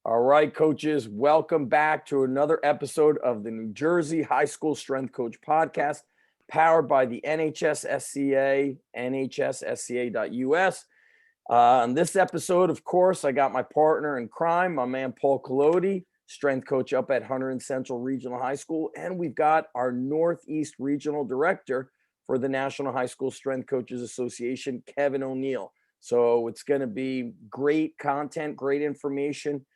All right, coaches, welcome back to another episode of the New Jersey High School Strength Coach Podcast, powered by the NHSSCA, nhssca.us. On this episode, of course, I got my partner in crime, my man Paul Collodi, strength coach up at Hunter and Central Regional High School, and we've got our Northeast Regional Director for the National High School Strength Coaches Association, Kevin O'Neill. So it's going to be great content, great information.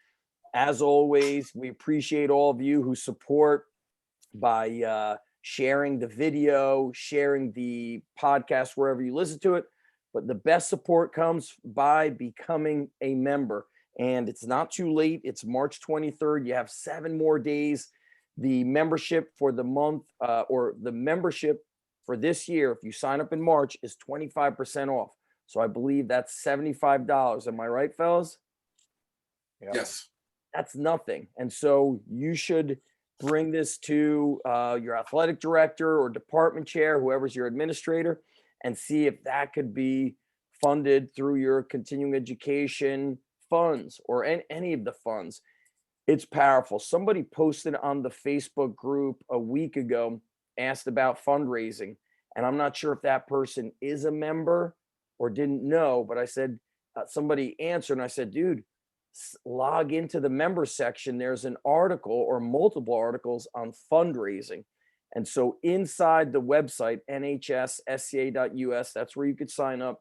As always, we appreciate all of you who support by sharing the video, sharing the podcast wherever you listen to it. But the best support comes by becoming a member. And it's not too late. It's March 23rd. You have 7 more days. The membership for the month or the membership for this year, if you sign up in March, is 25% off. So I believe that's $75. Am I right, fellas? Yeah. Yes. That's nothing. And so you should bring this to your athletic director or department chair, whoever's your administrator, and see if that could be funded through your continuing education funds or any of the funds. It's powerful. Somebody posted on the Facebook group a week ago, asked about fundraising. And I'm not sure if that person is a member or didn't know, but I said, somebody answered and I said, dude, log into the member section. There's an article or multiple articles on fundraising. And so inside the website, nhssca.us, that's where you could sign up.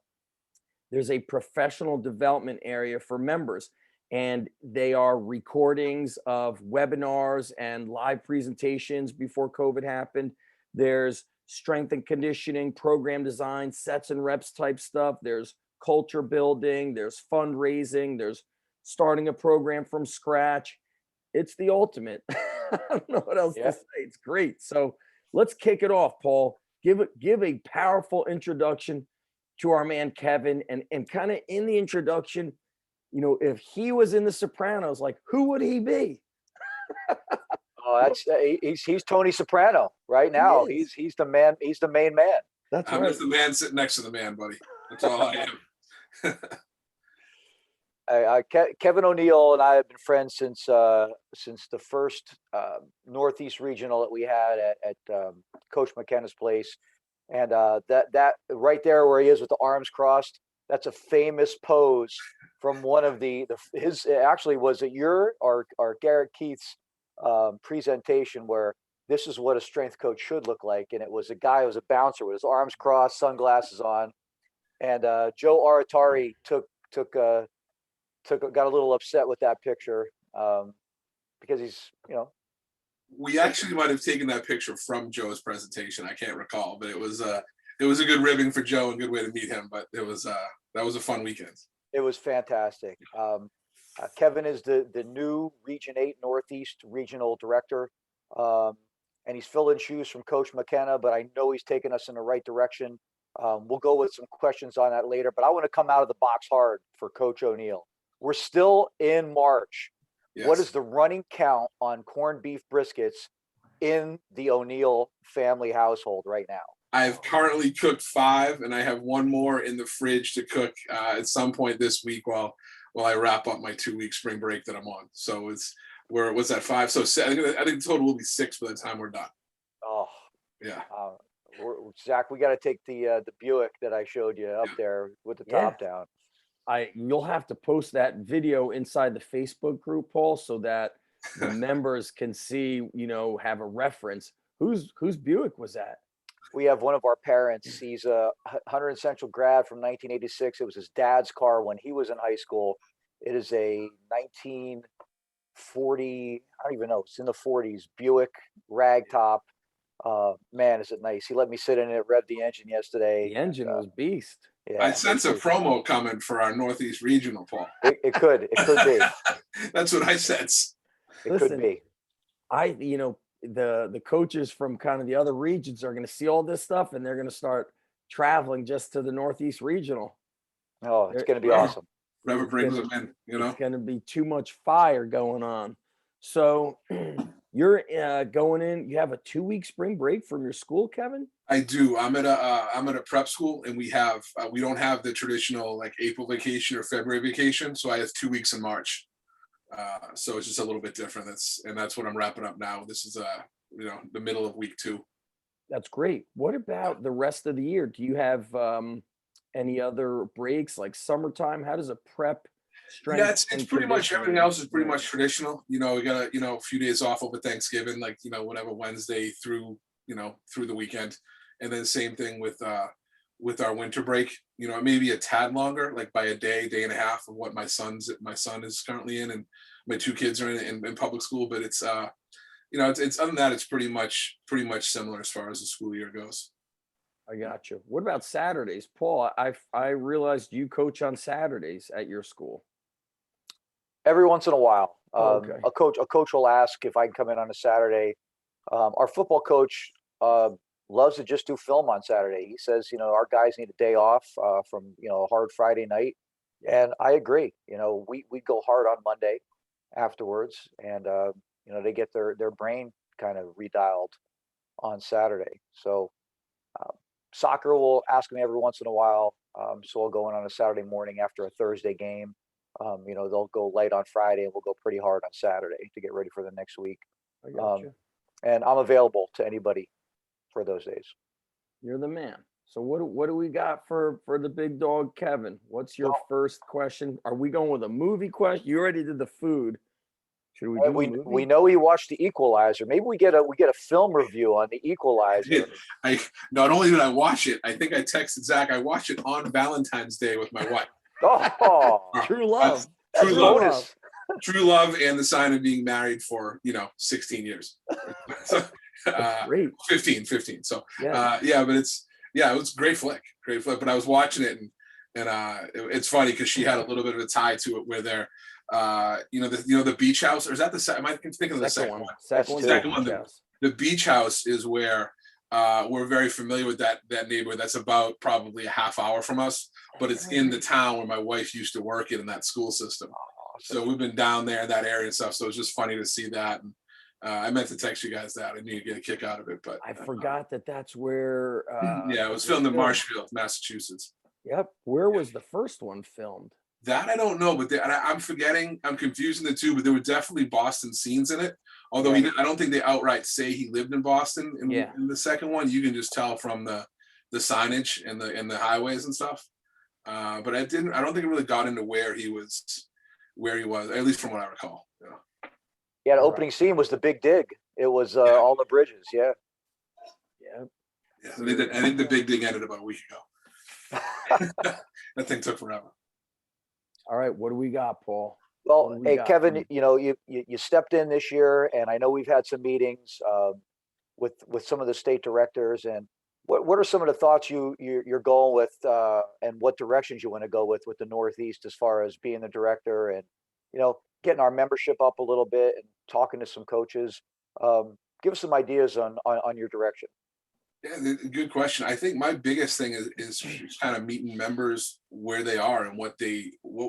There's a professional development area for members, and they are recordings of webinars and live presentations before COVID happened. There's strength and conditioning, program design, sets and reps type stuff. There's culture building, there's fundraising, there's starting a program from scratch. It's the ultimate. I don't know what else to say. It's great. So let's kick it off, Paul. Give a powerful introduction to our man Kevin, and kind of in the introduction, you know, if he was in The Sopranos, like who would he be? Oh, that's he's Tony Soprano right now. He's the man. He's the main man. That's I'm right. just the man sitting next to the man, buddy. That's all I am. Kevin O'Neill and I have been friends since the first Northeast Regional that we had at Coach McKenna's place, and that right there where he is with the arms crossed, that's a famous pose from one of his actually was it your or Garrett Keith's presentation where this is what a strength coach should look like, and it was a guy who was a bouncer with his arms crossed, sunglasses on, and Joe Aratari got a little upset with that picture because he's, you know. We actually might have taken that picture from Joe's presentation. I can't recall, but it was a good ribbing for Joe and good way to meet him. But it was that was a fun weekend. It was fantastic. Kevin is the new Region 8 Northeast Regional Director, and he's filling shoes from Coach McKenna. But I know he's taking us in the right direction. We'll go with some questions on that later. But I want to come out of the box hard for Coach O'Neill. We're still in March. Yes. What is the running count on corned beef briskets in the O'Neill family household right now? I've currently cooked 5, and I have 1 more in the fridge to cook at some point this week while I wrap up my 2-week spring break that I'm on. So what's that, 5? So I think the total will be 6 by the time we're done. Oh, yeah. Zach, we got to take the Buick that I showed you up there with the top down. You'll have to post that video inside the Facebook group, Paul, so that the members can see, you know, have a reference. Whose Buick was that? We have one of our parents. He's a Hunter and Central grad from 1986. It was his dad's car when he was in high school. It is a 1940, I don't even know, it's in the 40s, Buick ragtop. Man, is it nice. He let me sit in it, rev the engine yesterday. The engine was beast. Yeah, I sense a promo coming for our Northeast Regional, Paul. It could be. That's what I sense. Could be. The coaches from kind of the other regions are going to see all this stuff, and they're going to start traveling just to the Northeast Regional. Oh, it's going to be awesome. Whoever brings them in, you know. It's going to be too much fire going on. So you're going in. You have a 2-week spring break from your school, Kevin? I do. I'm at a prep school, and we don't have the traditional like April vacation or February vacation, so I have 2 weeks in March. So it's just a little bit different. That's what I'm wrapping up now. This is the middle of week 2. That's great. What about the rest of the year? Do you have any other breaks like summertime? How does a prep strength? Yeah, it's and pretty much everything conditioning else is pretty work? much traditional. We got a few days off over Thanksgiving, like whatever Wednesday through through the weekend, and then same thing with our winter break. Maybe a tad longer, like by a day and a half of what my son is currently in, and my 2 kids are in public school. But it's it's other than that, it's pretty much similar as far as the school year goes. I got you. What about Saturdays, Paul? I realized you coach on Saturdays at your school. Every once in a while, Oh, okay. a coach will ask if I can come in on a Saturday. Our football coach loves to just do film on Saturday. He says, our guys need a day off from a hard Friday night, and I agree. We go hard on Monday afterwards, and they get their brain kind of redialed on Saturday. So soccer will ask me every once in a while, so I'll go in on a Saturday morning after a Thursday game. They'll go late on Friday, and we'll go pretty hard on Saturday to get ready for the next week. I got Um, you. and I'm available to anybody for those days. You're the man. So what do we got for the big dog, Kevin? What's your Well, first question? Are we going with a movie question? You already did the food. Should we do a we movie? know he watched The Equalizer. Maybe we get a film review on The Equalizer. I not only did I watch it, I think I texted Zach. I watched it on Valentine's Day with my wife. Oh, True love. True that's love. bonus. True love and the sign of being married for 16 years. So, That's great. 15. So Yeah. but it was great flick. But I was watching it and it's funny because she had a little bit of a tie to it where they're the beach house, or is that the second? Am I thinking of the second one? Second one. Second one, Yes. The beach house is where we're very familiar with that neighborhood. That's about probably a half hour from us, but it's in the town where my wife used to work in that school system. So we've been down there in that area and stuff. So it's just funny to see that. And I meant to text you guys that. I knew you'd get a kick out of it, but I forgot that's where. it was filmed in Marshfield, Massachusetts. Yep. Where was the first one filmed? That I don't know, but I'm forgetting. I'm confusing the two, but there were definitely Boston scenes in it. Although I don't think they outright say he lived in Boston. In the second one, you can just tell from the signage and the highways and stuff. But I don't think it really got into where he was, at least from what I recall. Yeah, the opening scene was the big dig. It was all the bridges. Yeah. Yeah. Yeah. So I think the big dig ended about a week ago. That thing took forever. All right. What do we got, Paul? Well, hey, Kevin, you stepped in this year, and I know we've had some meetings with some of the state directors. And what are some of the thoughts you're going with, and what directions you want to go with the Northeast as far as being the director and getting our membership up a little bit and talking to some coaches? Give us some ideas on your direction. Yeah, good question. I think my biggest thing is kind of meeting members where they are and what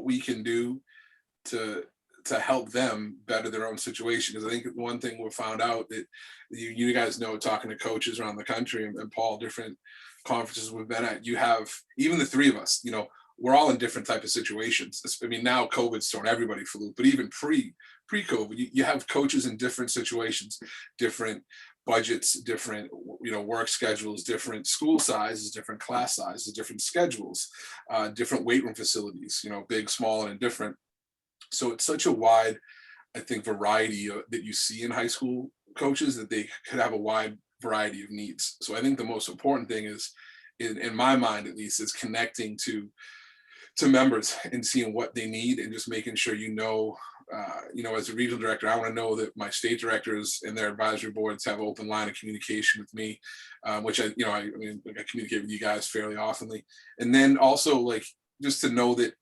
we can do to help them better their own situation. Because I think one thing we found out that you guys know, talking to coaches around the country, and Paul, different conferences we've been at, you have, even the three of us, we're all in different type of situations. I mean, now COVID's thrown everybody for a loop, but even pre-COVID, you have coaches in different situations, different budgets, different work schedules, different school sizes, different class sizes, different schedules, different weight room facilities, big, small, and indifferent. So it's such a wide, I think, variety that you see in high school coaches, that they could have a wide variety of needs. So I think the most important thing is, in my mind at least, is connecting to members and seeing what they need, and just making sure as a regional director, I want to know that my state directors and their advisory boards have open line of communication with me, which I communicate with you guys fairly oftenly. And then also, just to know that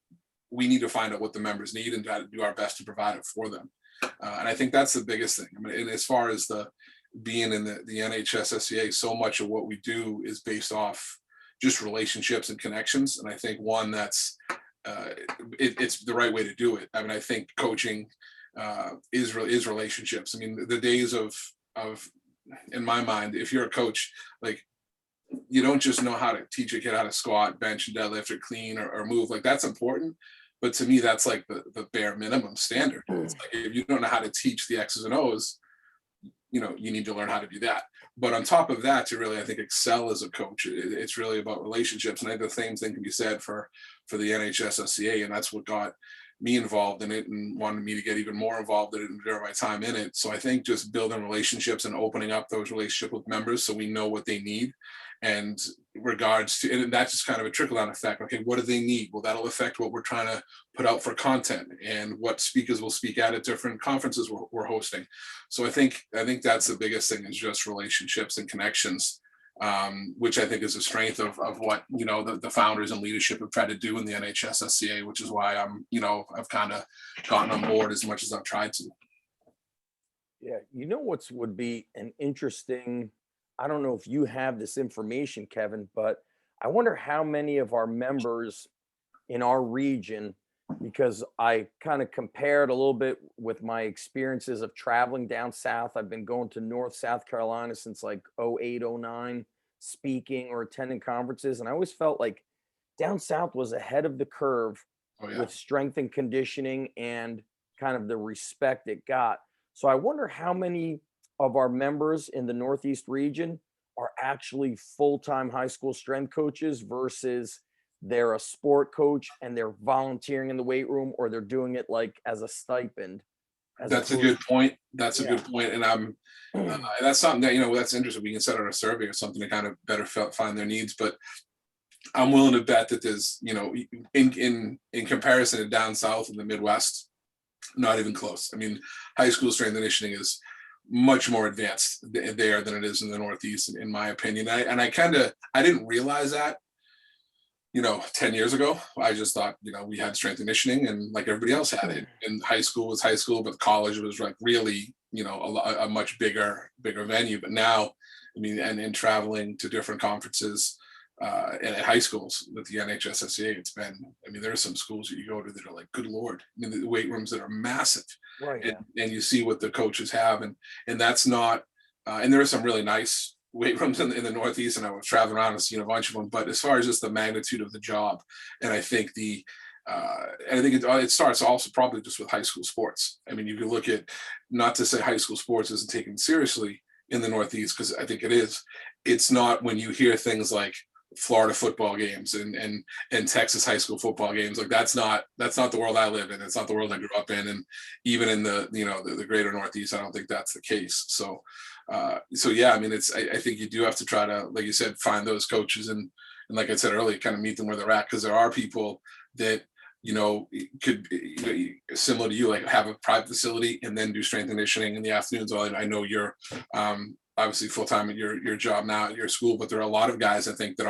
we need to find out what the members need and try to do our best to provide it for them. And I think that's the biggest thing. I mean, and as far as being in the NHSSCA, so much of what we do is based off just relationships and connections. And I think that's it's the right way to do it. I mean, I think coaching is relationships. I mean, the days of in my mind, if you're a coach, you don't just know how to teach a kid how to squat, bench, and deadlift, or clean or move. That's important, But to me, that's like the bare minimum standard. It's like if you don't know how to teach the X's and O's, you need to learn how to do that. But on top of that, to really, I think, excel as a coach, it's really about relationships. And I think the same thing can be said for the NHSSCA, and that's what got me involved in it and wanted me to get even more involved in it and share my time in it. So I think just building relationships and opening up those relationships with members so we know what they need, and regards to, and that's just kind of a trickle down effect. Okay, what do they need? Well, that'll affect what we're trying to put out for content and what speakers will speak at different conferences we're hosting. So I think that's the biggest thing, is just relationships and connections, which I think is a strength of what the founders and leadership have tried to do in the NHSSCA, which is why I've kind of gotten on board as much as I've tried to. Yeah, what's would be an interesting, I don't know if you have this information, Kevin, but I wonder how many of our members in our region, because I kind of compared a little bit with my experiences of traveling down south. I've been going to North South Carolina since like 08, 09, speaking or attending conferences. And I always felt like down south was ahead of the curve Oh yeah. with strength and conditioning and kind of the respect it got. So I wonder how many of our members in the Northeast region are actually full-time high school strength coaches versus they're a sport coach and they're volunteering in the weight room, or they're doing it like as a stipend. That's a good point. That's a Yeah. good point. And that's something that, that's interesting. We can set out a survey or something to kind of better find their needs. But I'm willing to bet that there's, in comparison to down south in the Midwest, not even close. I mean, high school strength and conditioning is much more advanced there than it is in the Northeast, in my opinion. I didn't realize that, 10 years ago. I just thought, we had strength and conditioning and like everybody else had it. And high school was high school, but college was like really, a much bigger venue. But now, I mean, and traveling to different conferences and at high schools with the NHSSCA, there are some schools that you go to that are like, good Lord, the weight rooms that are massive. Right. And you see what the coaches have, and that's not, and there are some really nice weight rooms in the Northeast, and I was traveling around and seeing a bunch of them. But as far as just the magnitude of the job, and I think it starts also probably just with high school sports. I mean, you can look at, not to say high school sports isn't taken seriously in the Northeast, because I think it is. It's not when you hear things like Florida football games and Texas high school football games. Like that's not the world I live in. It's not the world I grew up in. And even in the greater Northeast, I don't think that's the case. So yeah, I mean, I think you do have to try to, like you said, find those coaches and like I said earlier, kind of meet them where they're at. Cause there are people that, could be similar to you, like have a private facility and then do strength and conditioning in the afternoons. I know you're obviously full-time at your job now at your school, but there are a lot of guys I think that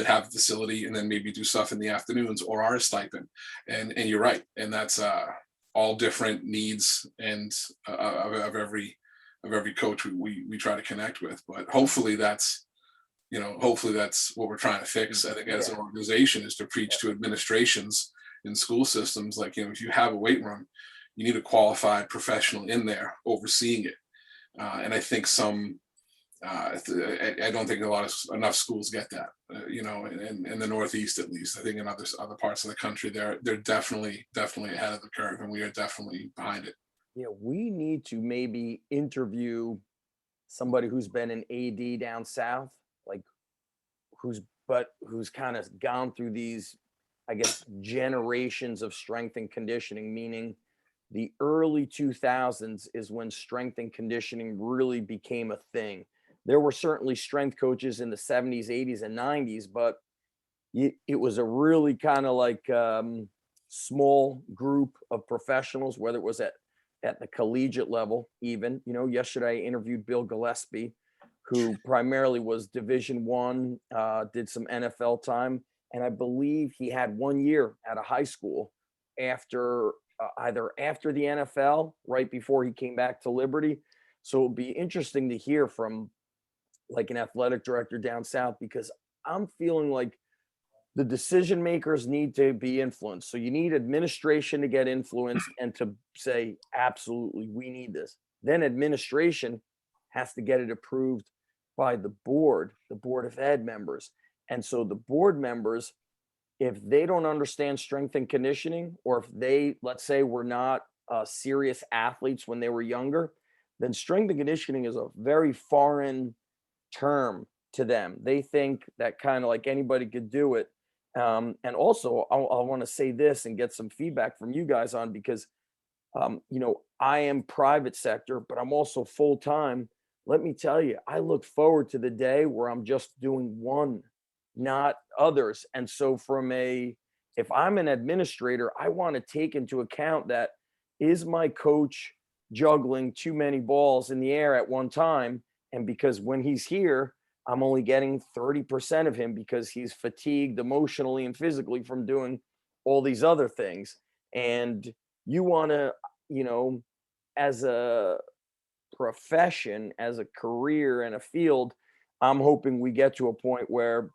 have a facility and then maybe do stuff in the afternoons or are a stipend. And you're right. And that's all different needs and of every coach we try to connect with. But hopefully that's what we're trying to fix. I think as an organization is to preach to administrations in school systems, like, if you have a weight room, you need a qualified professional in there overseeing it. And I think I don't think enough schools get that, in the Northeast, at least. I think in other parts of the country, they're definitely ahead of the curve, and we are definitely behind it. Yeah, we need to maybe interview somebody who's been an AD down south, like who's kind of gone through these, I guess, generations of strength and conditioning, meaning the early 2000s is when strength and conditioning really became a thing. There were certainly strength coaches in the 70s, 80s, and 90s, but it was a really kind of like small group of professionals, whether it was at the collegiate level, even. Yesterday I interviewed Bill Gillespie, who primarily was Division I, did some NFL time, and I believe he had 1 year at a high school after either after the NFL, right before he came back to Liberty. So it'd be interesting to hear from like an athletic director down south, because I'm feeling like the decision makers need to be influenced. So you need administration to get influenced and to say, absolutely, we need this. Then administration has to get it approved by the board of ed members. And so the board members if they don't understand strength and conditioning, or if they, let's say, were not serious athletes when they were younger, then strength and conditioning is a very foreign term to them. They think that kind of like anybody could do it. And also, I want to say this and get some feedback from you guys on, because I am private sector, but I'm also full time. Let me tell you, I look forward to the day where I'm just doing one, not others. And so, if I'm an administrator, I want to take into account that, is my coach juggling too many balls in the air at one time? And because when he's here, I'm only getting 30% of him because he's fatigued emotionally and physically from doing all these other things. And you want to, you know, as a profession, as a career and a field, I'm hoping we get to a point where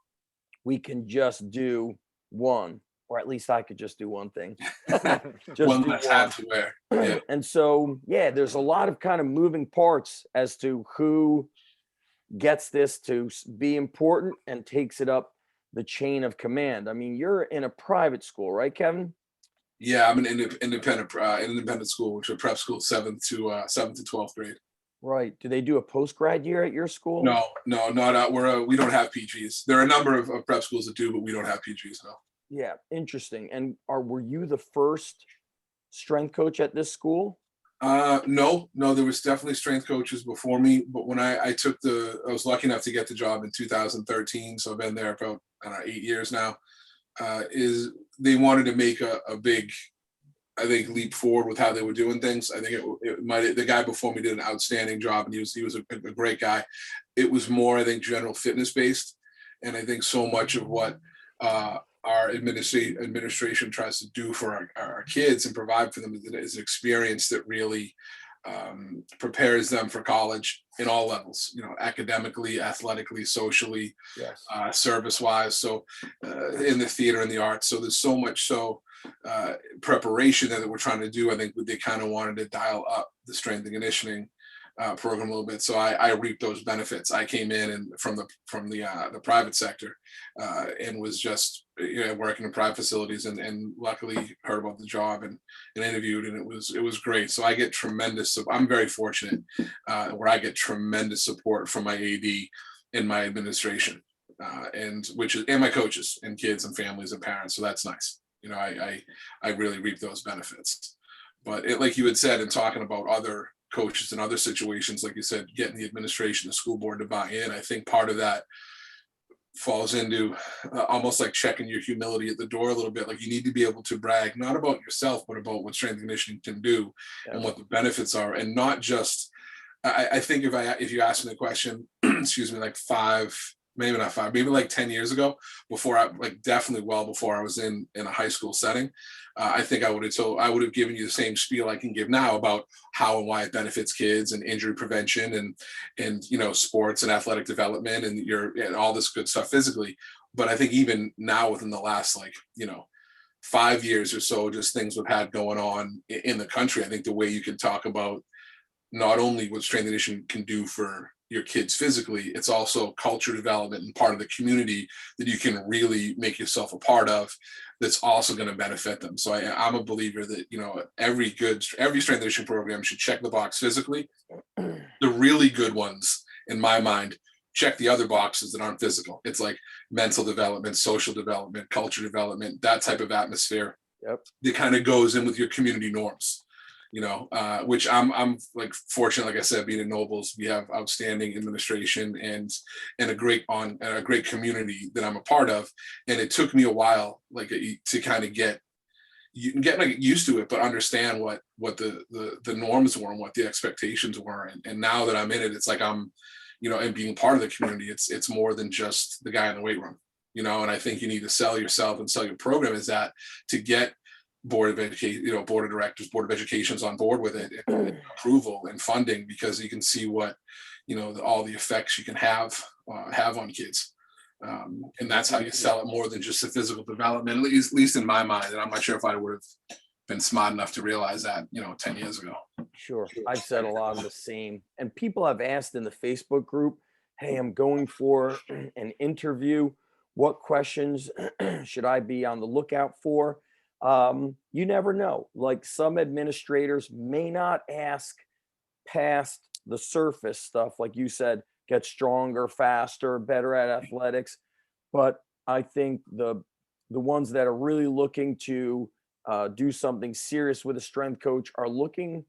we can just do one, or at least I could just do one thing. Just One do less one. hat to wear. Yeah. And so, yeah, there's a lot of kind of moving parts as to who gets this to be important and takes it up the chain of command. I mean, you're in a private school, right, Kevin? Yeah, I'm an independent school, which is a prep school, 7th to 12th grade. Right. Do they do a post-grad year at your school? No, not we don't have PGs. There are a number of prep schools that do, but we don't have PGs. No. Yeah, interesting. And were you the first strength coach at this school? No, there was definitely strength coaches before me, but when I was lucky enough to get the job in 2013, so I've been there about 8 years now. Is they wanted to make a big, I think, leap forward with how they were doing things. I think the guy before me did an outstanding job, and he was a great guy. It was more, I think, general fitness based, and I think so much of what our administration tries to do for our kids and provide for them is an experience that really prepares them for college in all levels, academically, athletically, socially, Yes. service wise. So in the theater and the arts. So there's so much preparation that we're trying to do. I think they kind of wanted to dial up the strength and conditioning program a little bit. So I reaped those benefits. I came in and from the private sector and was just working in private facilities and luckily heard about the job and interviewed, and it was great. So I get tremendous. I'm very fortunate where I get tremendous support from my AD and my administration, and my coaches and kids and families and parents. So that's nice. I really reap those benefits. But like you had said, in talking about other coaches in other situations, like you said, getting the administration, the school board to buy in, I think part of that falls into almost like checking your humility at the door a little bit. Like you need to be able to brag, not about yourself, but about what strength and conditioning can do and what the benefits are. And not just, I think if you ask me the question, excuse me, like maybe not 5, maybe like 10 years ago, definitely well before I was in a high school setting, I think I would have given you the same spiel I can give now about how and why it benefits kids and injury prevention and sports and athletic development and all this good stuff physically. But I think even now, within the last 5 years or so, just things we've had going on in the country, I think the way you can talk about not only what strength and conditioning can do for your kids physically, it's also culture development and part of the community that you can really make yourself a part of, that's also going to benefit them. So I'm a believer that every strength and conditioning program should check the box physically. The really good ones, in my mind, check the other boxes that aren't physical. It's like mental development, social development, culture development, that type of atmosphere. Yep. That kind of goes in with your community norms. Which I'm like fortunate, like I said, being at Nobles, we have outstanding administration and a great community that I'm a part of. And it took me a while, to kind of get used to it, but understand what the norms were and what the expectations were. And now that I'm in it, it's like I'm, and being part of the community, it's more than just the guy in the weight room, and I think you need to sell yourself and sell your program as that to get board of education, board of directors, board of education's on board with it, and approval and funding, because you can see what, all the effects you can have on kids. And that's how you sell it more than just the physical development, at least in my mind. And I'm not sure if I would have been smart enough to realize that, 10 years ago. Sure. I've said a lot of the same. And people have asked in the Facebook group, hey, I'm going for an interview. what questions should I be on the lookout for? You never know. Like some administrators may not ask past the surface stuff, like you said, get stronger, faster, better at athletics. But I think the ones that are really looking to do something serious with a strength coach are looking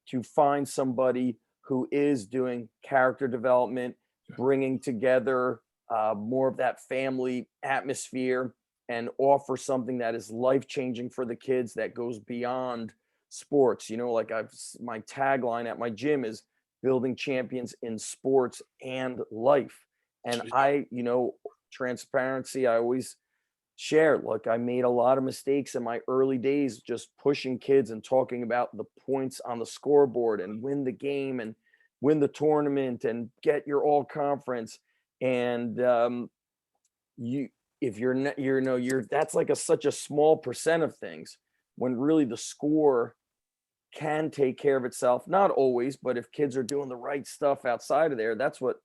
to find somebody who is doing character development, bringing together more of that family atmosphere, and offer something that is life changing for the kids that goes beyond sports. You know, like my tagline at my gym is building champions in sports and life. And transparency, I always share, look, I made a lot of mistakes in my early days just pushing kids and talking about the points on the scoreboard and win the game and win the tournament and get your all conference. And you if you're not, you're that's like such a small percent of things, when really the score can take care of itself. Not always, but if kids are doing the right stuff outside of there, that's what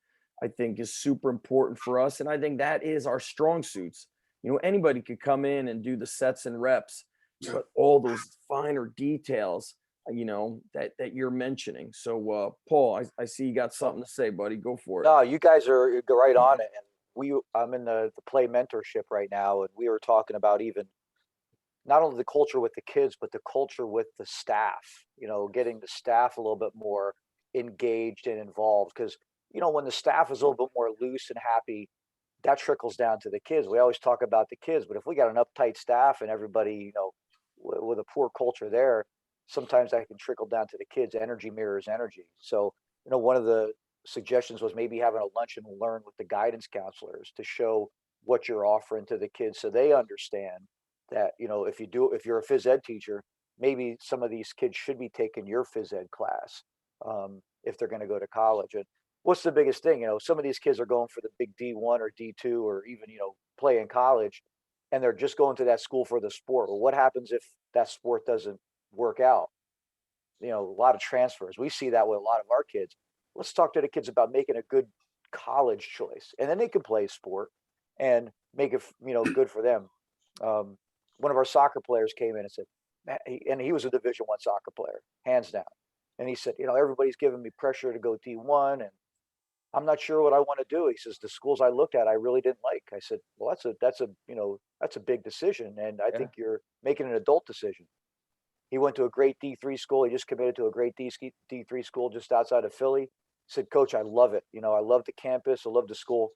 I think is super important for us. And I think that is our strong suits. You know, anybody could come in and do the sets and reps, but all those finer details, that you're mentioning. So, Paul, I see you got something to say, buddy. Go for it. No, you guys are right on it. And I'm in the play mentorship right now, and we were talking about even not only the culture with the kids, but the culture with the staff, getting the staff a little bit more engaged and involved. Because, when the staff is a little bit more loose and happy, that trickles down to the kids. We always talk about the kids, but if we got an uptight staff and everybody, with a poor culture there, sometimes that can trickle down to the kids. Energy mirrors energy. So, one of the suggestions was maybe having a lunch and learn with the guidance counselors to show what you're offering to the kids so they understand that, if you're a phys ed teacher, maybe some of these kids should be taking your phys ed class if they're going to go to college. And what's the biggest thing? Some of these kids are going for the big D1 or D2 or even, play in college, and they're just going to that school for the sport. Well, what happens if that sport doesn't work out? A lot of transfers. We see that with a lot of our kids. Let's talk to the kids about making a good college choice, and then they can play sport and make it, good for them. One of our soccer players came in and said, and he was a Division I soccer player, hands down. And he said, everybody's giving me pressure to go D1, and I'm not sure what I want to do. He says, the schools I looked at, I really didn't like. I said, well, that's a big decision. And I think you're making an adult decision. He went to a great D3 school. He just committed to a great D3 school just outside of Philly. He said, Coach, I love it. I love the campus. I love the school.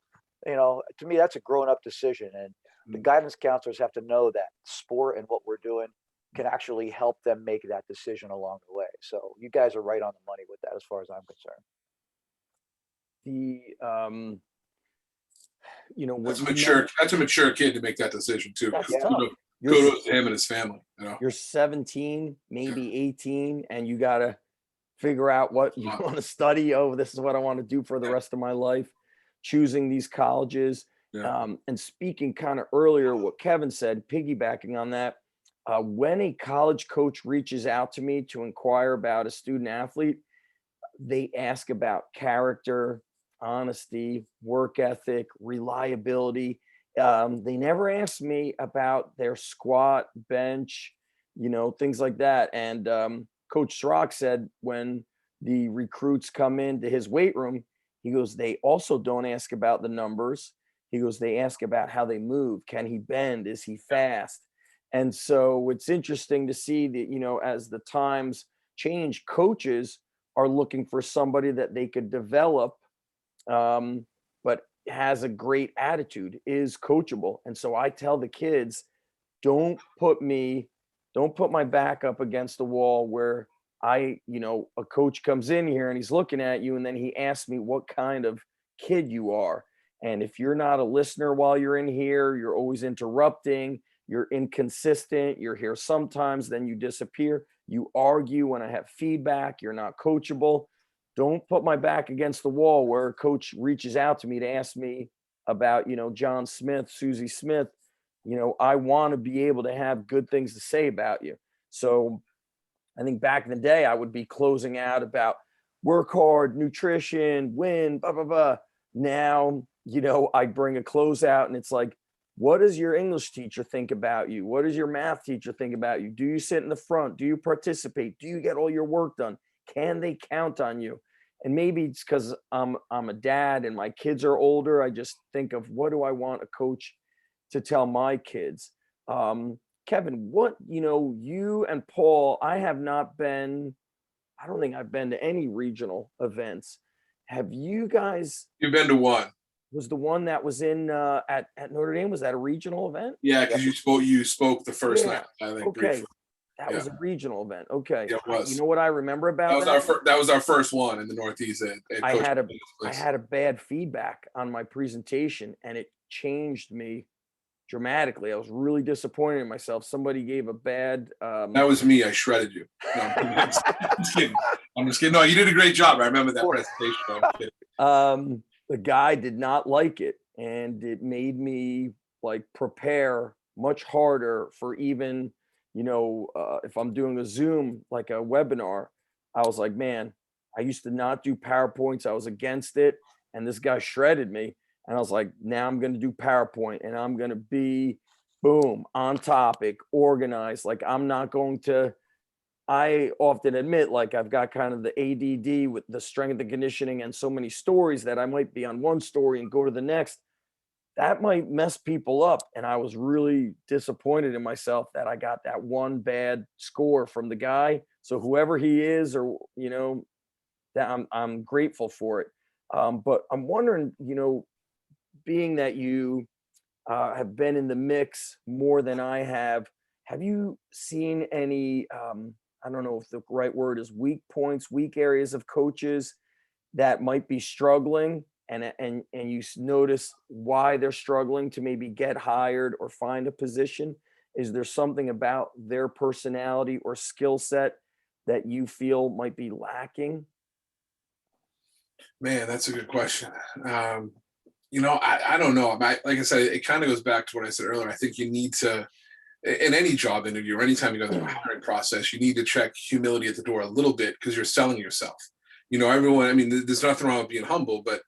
To me, that's a grown-up decision. And the guidance counselors have to know that sport and what we're doing can actually help them make that decision along the way. So you guys are right on the money with that as far as I'm concerned. That's a mature kid to make that decision too. That's tough. Kudos to him and his family. You're 17, maybe 18, and you got to figure out what you want to study. Oh, this is what I want to do for the rest of my life. Choosing these colleges. And speaking kind of earlier, what Kevin said, piggybacking on that, when a college coach reaches out to me to inquire about a student athlete, they ask about character, honesty, work ethic, reliability. They never ask me about their squat, bench, things like that. And Coach Srock said when the recruits come into his weight room, he goes, they also don't ask about the numbers. He goes, they ask about how they move. Can he bend? Is he fast? And so it's interesting to see that, as the times change, coaches are looking for somebody that they could develop, but has a great attitude, is coachable. And so I tell the kids, don't put my back up against the wall where a coach comes in here and he's looking at you and then he asks me what kind of kid you are. And if you're not a listener while you're in here, you're always interrupting, you're inconsistent, you're here sometimes, then you disappear, you argue when I have feedback, you're not coachable. Don't put my back against the wall where a coach reaches out to me to ask me about, John Smith, Susie Smith. I want to be able to have good things to say about you. So I think back in the day, I would be closing out about work hard, nutrition, win, blah, blah, blah. Now, I bring a close out and it's like, What does your English teacher think about you? What does your math teacher think about you? Do you sit in the front? Do you participate? Do you get all your work done? Can they count on you? And maybe it's because I'm a dad and my kids are older. I just think of, what do I want a coach to tell my kids? Kevin, what, you and Paul, I don't think I've been to any regional events. Have you guys? You've been to one. Was the one that was in at Notre Dame, was that a regional event? Yeah, because you spoke the first Yeah. night, I think. Okay, briefly. that was a regional event. Okay. Yeah, it was. You know what I remember about That was our first one in the Northeast at I Coach had a McKenna's I place. had a bad feedback on my presentation, and it changed me dramatically. I was really disappointed in myself. Somebody gave a bad That was me. I shredded you. No, I'm just kidding. I'm just kidding. No, you did a great job. I remember that presentation. I'm kidding. the guy did not like it, and it made me like prepare much harder for even, if I'm doing a Zoom, like a webinar. I was like, man, I used to not do PowerPoints. I was against it, and this guy shredded me. And I was like, now I'm going to do PowerPoint, and I'm going to be, boom, on topic, organized. Like, I'm not going to, I often admit, like, I've got kind of the ADD with the strength and conditioning and so many stories that I might be on one story and go to the next. That might mess people up. And I was really disappointed in myself that I got that one bad score from the guy. So whoever he is, or, that I'm grateful for it. But I'm wondering, being that you have been in the mix more than I have you seen any, I don't know if the right word is weak points, weak areas of coaches that might be struggling, and you notice why they're struggling to maybe get hired or find a position? Is there something about their personality or skill set that you feel might be lacking? Man, that's a good question. I don't know. Like I said, it kind of goes back to what I said earlier. I think you need to, in any job interview or anytime you go through a hiring process, you need to check humility at the door a little bit, because you're selling yourself. Everyone, I mean, there's nothing wrong with being humble, but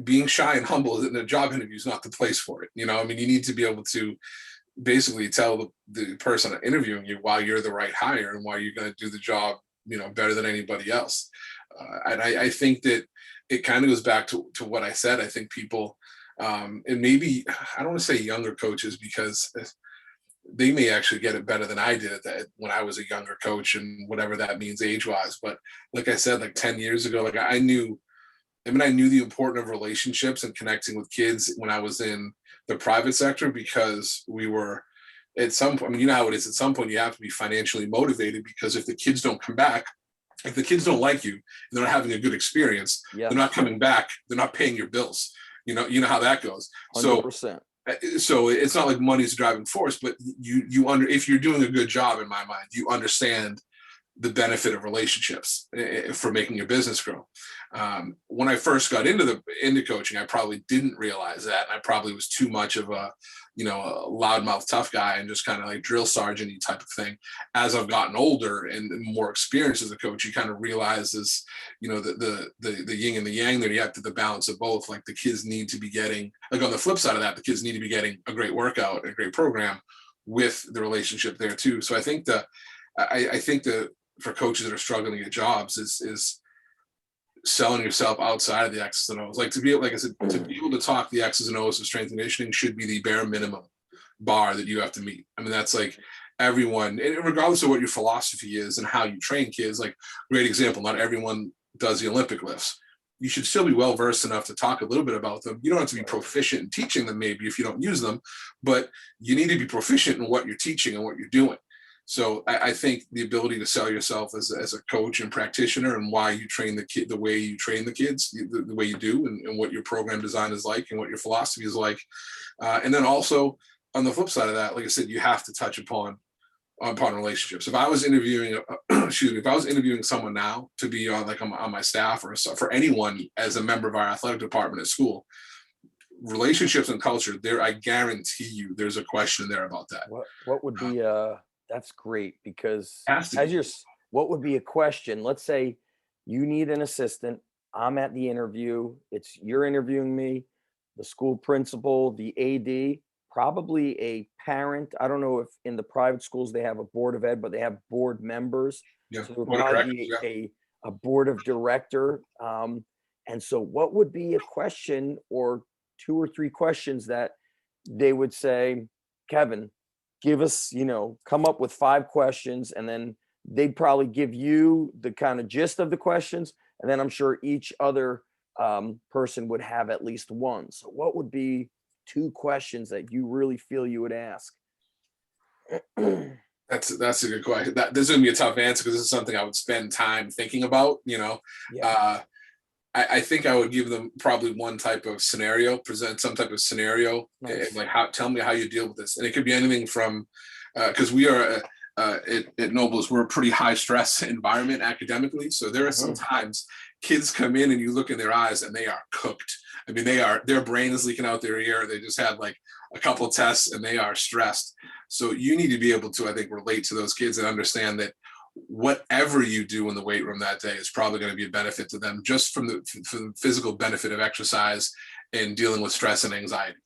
being shy and humble in a job interview is not the place for it. I mean, you need to be able to basically tell the person interviewing you why you're the right hire and why you're going to do the job, better than anybody else. And I think that it kind of goes back to what I said. I think people, and maybe, I don't want to say younger coaches, because they may actually get it better than I did when I was a younger coach, and whatever that means age-wise. But like I said, like 10 years ago, like I knew the importance of relationships and connecting with kids when I was in the private sector, because we were at some point, I mean, you know how it is, at some point you have to be financially motivated, because if the kids don't come back, if the kids don't like you and they're not having a good experience, Yeah, they're not coming back, they're not paying your bills. You know how that goes. 100%. So it's not like money's a driving force, but if you're doing a good job, in my mind, you understand the benefit of relationships for making your business grow. When I first got into coaching, I probably didn't realize that. I probably was too much of a loudmouth tough guy and just kind of like drill sergeant-y type of thing. As I've gotten older and more experienced as a coach, you kind of realize this, the yin and the yang there. You have to the balance of both. Like, the kids need to be getting, like, on the flip side of that, the kids need to be getting a great workout and a great program with the relationship there too. So I think I think for coaches that are struggling to get jobs is selling yourself outside of the X's and O's. Like, to be able, like I said, to be able to talk the X's and O's of strength and conditioning should be the bare minimum bar that you have to meet. I mean, that's like everyone, and regardless of what your philosophy is and how you train kids. Like, great example, not everyone does the Olympic lifts. You should still be well versed enough to talk a little bit about them. You don't have to be proficient in teaching them, maybe, if you don't use them, but you need to be proficient in what you're teaching and what you're doing. So I think the ability to sell yourself as a coach and practitioner, and why you train the kid the way you train the kids, the way you do, and what your program design is like and what your philosophy is like. And then also, on the flip side of that, like I said, you have to touch upon relationships. If I was interviewing, if I was interviewing someone now to be on my staff, or for anyone as a member of our athletic department at school, relationships and culture, I guarantee you there's a question there about that. What would be that's great, because Has what would be a question? Let's say you need an assistant. I'm at the interview. You're interviewing me. The school principal, the AD probably a parent. I don't know if in the private schools they have a board of ed, but they have board members. Yeah. So there would Board of probably directors, be a board of director. And so what would be a question or 2 or 3 questions that they would say, Kevin, give us, come up with 5 questions, and then they'd probably give you the kind of gist of the questions. And then I'm sure each other person would have at least one. So what would be 2 questions that you really feel you would ask? That's a good question. This is gonna be a tough answer because this is something I would spend time thinking about. Yeah. I think I would give them probably one type of scenario, present some type of scenario, Nice. and like tell me how you deal with this. And it could be anything from, because we are at Nobles, we're a pretty high stress environment academically. So there are some times kids come in and you look in their eyes and they are cooked. I mean, their brain is leaking out their ear. They just had like a couple of tests and they are stressed. So you need to be able to, I think, relate to those kids and understand that whatever you do in the weight room that day is probably going to be a benefit to them, just from the physical benefit of exercise and dealing with stress and anxiety.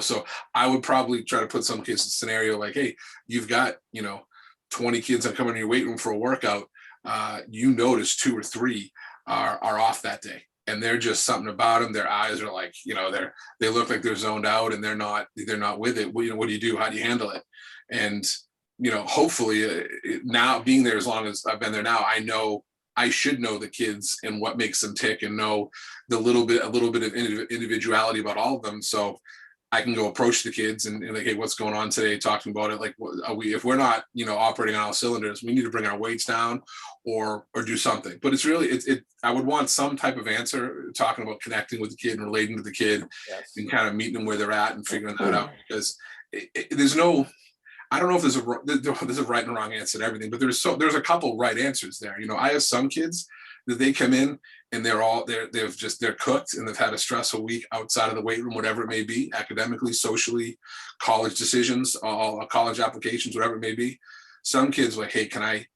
So I would probably try to put some case scenario like, hey, you've got 20 kids that come in your weight room for a workout. Notice 2 or 3 are off that day, and they're just something about them. Their eyes are like, they look like they're zoned out and they're not with it. What do you do? How do you handle it? And hopefully now, being there as long as I've been there now, I should know the kids and what makes them tick, and know a little bit of individuality about all of them. So I can go approach the kids and like, hey, what's going on today? Talking about it. Like, if we're not, operating on all cylinders, we need to bring our weights down or do something. But it's really, I would want some type of answer talking about connecting with the kid and relating to the kid. Yes. And kind of meeting them where they're at and figuring that out, because there's no, I don't know if there's a right and wrong answer to everything, but there's a couple right answers there. I have some kids that they come in and they're cooked and they've had a stressful week outside of the weight room, whatever it may be, academically, socially, college decisions, all college applications, whatever it may be. Some kids are like, hey, can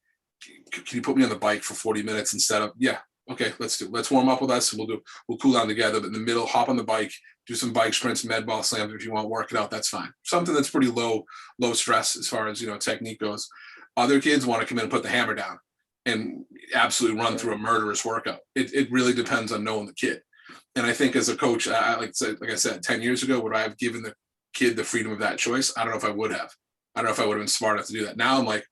you put me on the bike for 40 minutes instead of, yeah, okay, let's warm up with us and we'll cool down together. But in the middle, hop on the bike, do some bike sprints, med ball slams. If you want to work it out, that's fine. Something that's pretty low stress as far as, technique goes. Other kids want to come in and put the hammer down and absolutely run through a murderous workout. It really depends on knowing the kid. And I think as a coach, like I said, 10 years ago, would I have given the kid the freedom of that choice? I don't know if I would have. I don't know if I would have been smart enough to do that. Now I'm like,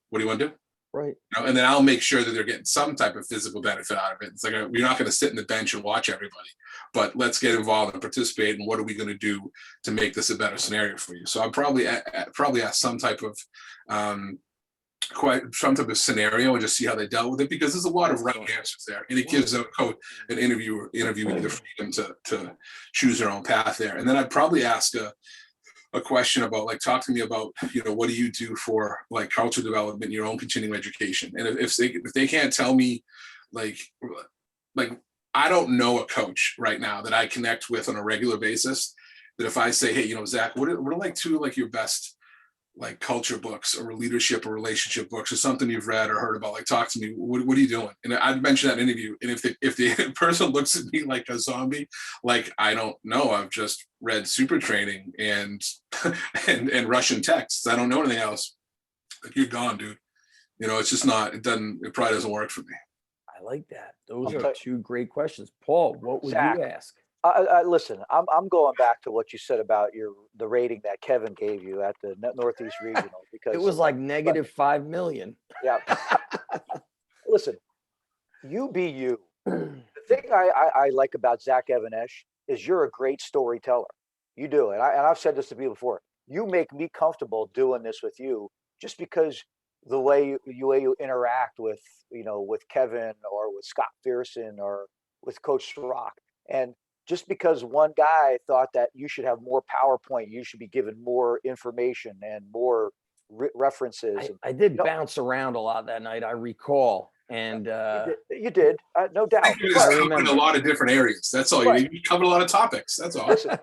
what do you want to do? Right. And then I'll make sure that they're getting some type of physical benefit out of it. It's like, we're not going to sit in the bench and watch everybody, but let's get involved and participate. And what are we going to do to make this a better scenario for you? So I'm probably ask some type of scenario and just see how they dealt with it, because there's a lot of right answers there, and it gives a coach, an interviewer the freedom to choose their own path there. And then I'd probably ask a question about, like, talk to me about, what do you do for like culture development, your own continuing education? And if they can't tell me, like I don't know a coach right now that I connect with on a regular basis, that if I say, hey, Zach, what are like 2 like your best like culture books or leadership or relationship books or something you've read or heard about, like, talk to me. What are you doing? And I'd mention that in interview. And if the person looks at me like a zombie, like, I don't know, I've just read Super Training and and Russian texts, I don't know anything else, like, you're gone, dude. It's just not, it probably doesn't work for me. I like that. Those Okay. are 2 great questions. Paul, what would Zach, you ask? Listen, I'm going back to what you said about the rating that Kevin gave you at the Northeast Regional, because It was like negative 5 million. yeah. Listen, you be you. The thing I like about Zach Evanesh is you're a great storyteller. You do it. And I've said this to people before. You make me comfortable doing this with you, just because the way you interact with, with Kevin or with Scott Pearson or with Coach Rock. And just because one guy thought that you should have more PowerPoint, you should be given more information and more references. I did bounce around a lot that night, I recall. And you did, no doubt. You just covered a lot of different areas. That's all. Right. You covered a lot of topics. That's all. Listen,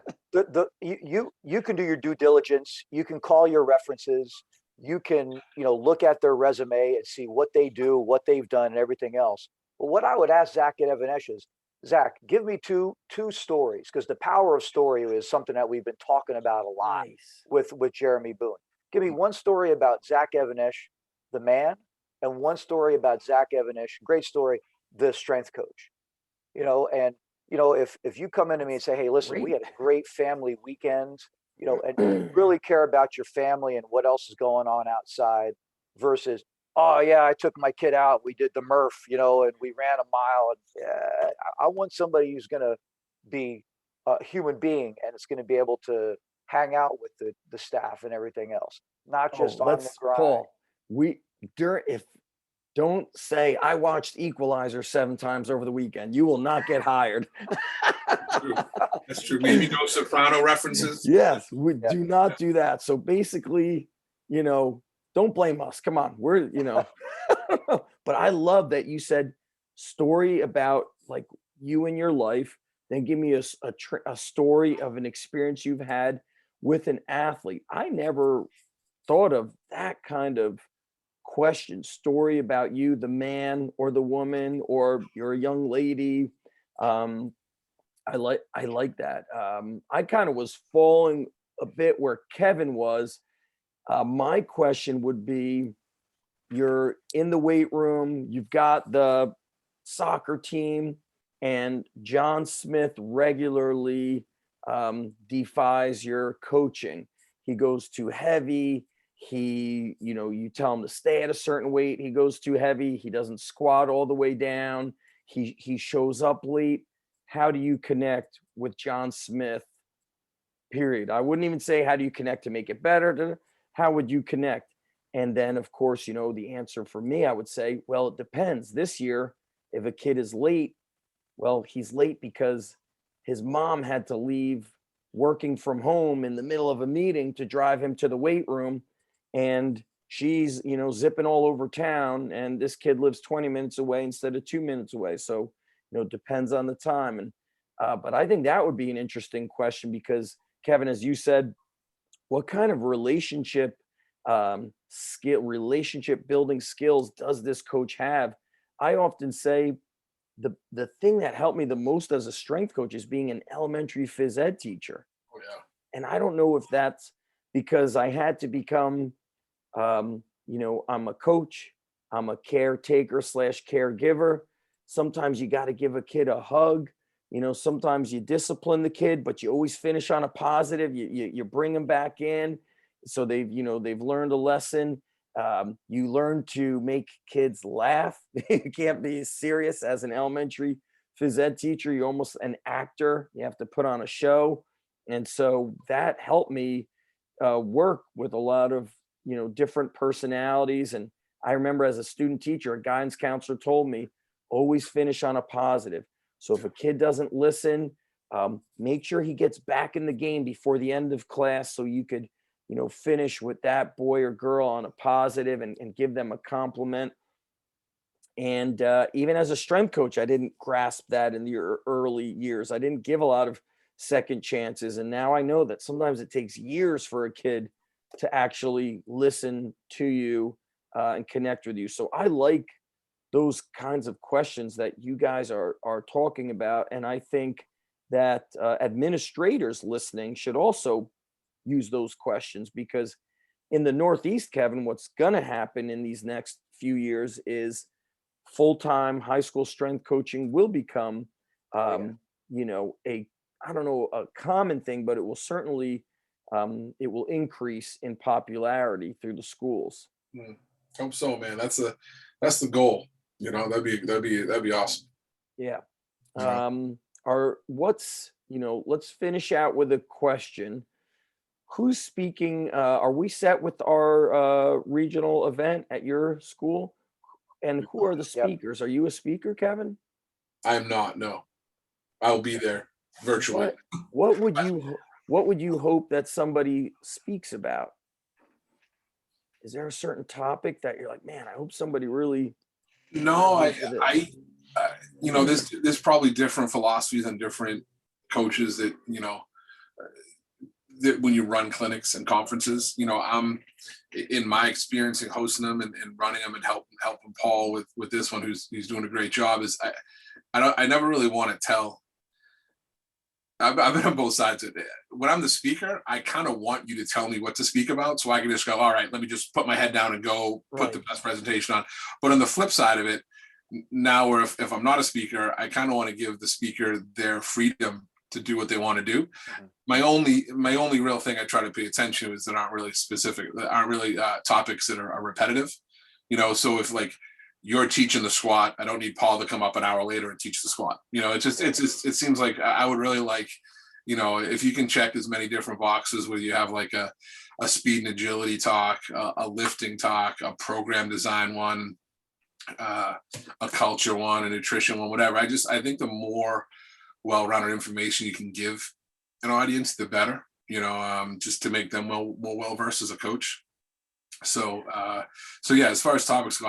you can do your due diligence. You can call your references. You can, look at their resume and see what they do, what they've done, and everything else. But what I would ask Zach Evanesh is, Zach, give me two stories, because the power of story is something that we've been talking about a lot Nice. with Jeremy Boone. Give me one story about Zach Evanish, the man, and one story about Zach Evanish, great story, the strength coach. And if you come into me and say, hey, listen, we Great. had a great family weekend, and you really care about your family and what else is going on outside, versus, oh yeah, I took my kid out, we did the Murph, and we ran a mile. And I want somebody who's going to be a human being, and it's going to be able to hang out with the staff and everything else, not just on the Let's grind. Paul. If don't say I watched Equalizer 7 times over the weekend. You will not get hired. True. That's true. Maybe no Soprano references. Yes, we Yeah. do not do that. So basically, don't blame us. Come on, we're But I love that you said story about like you and your life. Then give me a story of an experience you've had with an athlete. I never thought of that kind of question. Story about you, the man or the woman, or you're a young lady. I like that. I kind of was falling a bit where Kevin was. My question would be, you're in the weight room, you've got the soccer team, and John Smith regularly defies your coaching. He goes too heavy. You tell him to stay at a certain weight. He goes too heavy. He doesn't squat all the way down. He shows up late. How do you connect with John Smith? Period. I wouldn't even say how do you connect to make it better. How would you connect? And then, of course, the answer for me, I would say, well, it depends. This year, if a kid is late, well, he's late because his mom had to leave working from home in the middle of a meeting to drive him to the weight room. And she's, zipping all over town. And this kid lives 20 minutes away instead of 2 minutes away. So, it depends on the time. And, but I think that would be an interesting question because, Kevin, as you said, what kind of relationship building skills does this coach have? I often say the thing that helped me the most as a strength coach is being an elementary phys ed teacher. Oh, yeah. And I don't know if that's because I had to become, I'm a coach, I'm a caretaker / caregiver. Sometimes you got to give a kid a hug. Sometimes you discipline the kid, but you always finish on a positive. You bring them back in. So they've learned a lesson. You learn to make kids laugh. You can't be serious as an elementary phys ed teacher. You're almost an actor. You have to put on a show. And so that helped me work with a lot of, different personalities. And I remember as a student teacher, a guidance counselor told me, always finish on a positive. So if a kid doesn't listen, make sure he gets back in the game before the end of class so you could, finish with that boy or girl on a positive and give them a compliment. And even as a strength coach, I didn't grasp that in the early years. I didn't give a lot of second chances. And now I know that sometimes it takes years for a kid to actually listen to you and connect with you. So I like those kinds of questions that you guys are talking about. And I think that administrators listening should also use those questions, because in the Northeast, Kevin, what's going to happen in these next few years is full-time high school strength coaching will become, I don't know, a common thing, but it will certainly, it will increase in popularity through the schools. Hope so, man. That's the goal. That'd be awesome. Yeah. Yeah. Let's finish out with a question. Who's speaking? Are we set with our regional event at your school? And who are the Yep. speakers? Are you a speaker, Kevin? I am not. No, I'll be there virtually. What would you hope that somebody speaks about? Is there a certain topic that you're like, man, I hope somebody really? No, there's probably different philosophies and different coaches that that when you run clinics and conferences, I'm in my experience in hosting them and running them and helping Paul with this one, who's doing a great job, is I never really want to tell. I've been on both sides of it. When I'm the speaker, I kind of want you to tell me what to speak about, so I can just go, all right, let me just put my head down and go put the Right. best presentation on. But on the flip side of it, now where if I'm not a speaker, I kind of want to give the speaker their freedom to do what they want to do. Mhm. My only real thing I try to pay attention to is that aren't really specific, that aren't really topics that are repetitive. So if like you're teaching the squat, I don't need Paul to come up an hour later and teach the squat. It seems like I would really like, if you can check as many different boxes where you have like a speed and agility talk, a lifting talk, a program design one, a culture one, a nutrition one, whatever. I think the more well-rounded information you can give an audience, the better, just to make them more well-versed as a coach. So yeah, as far as topics go,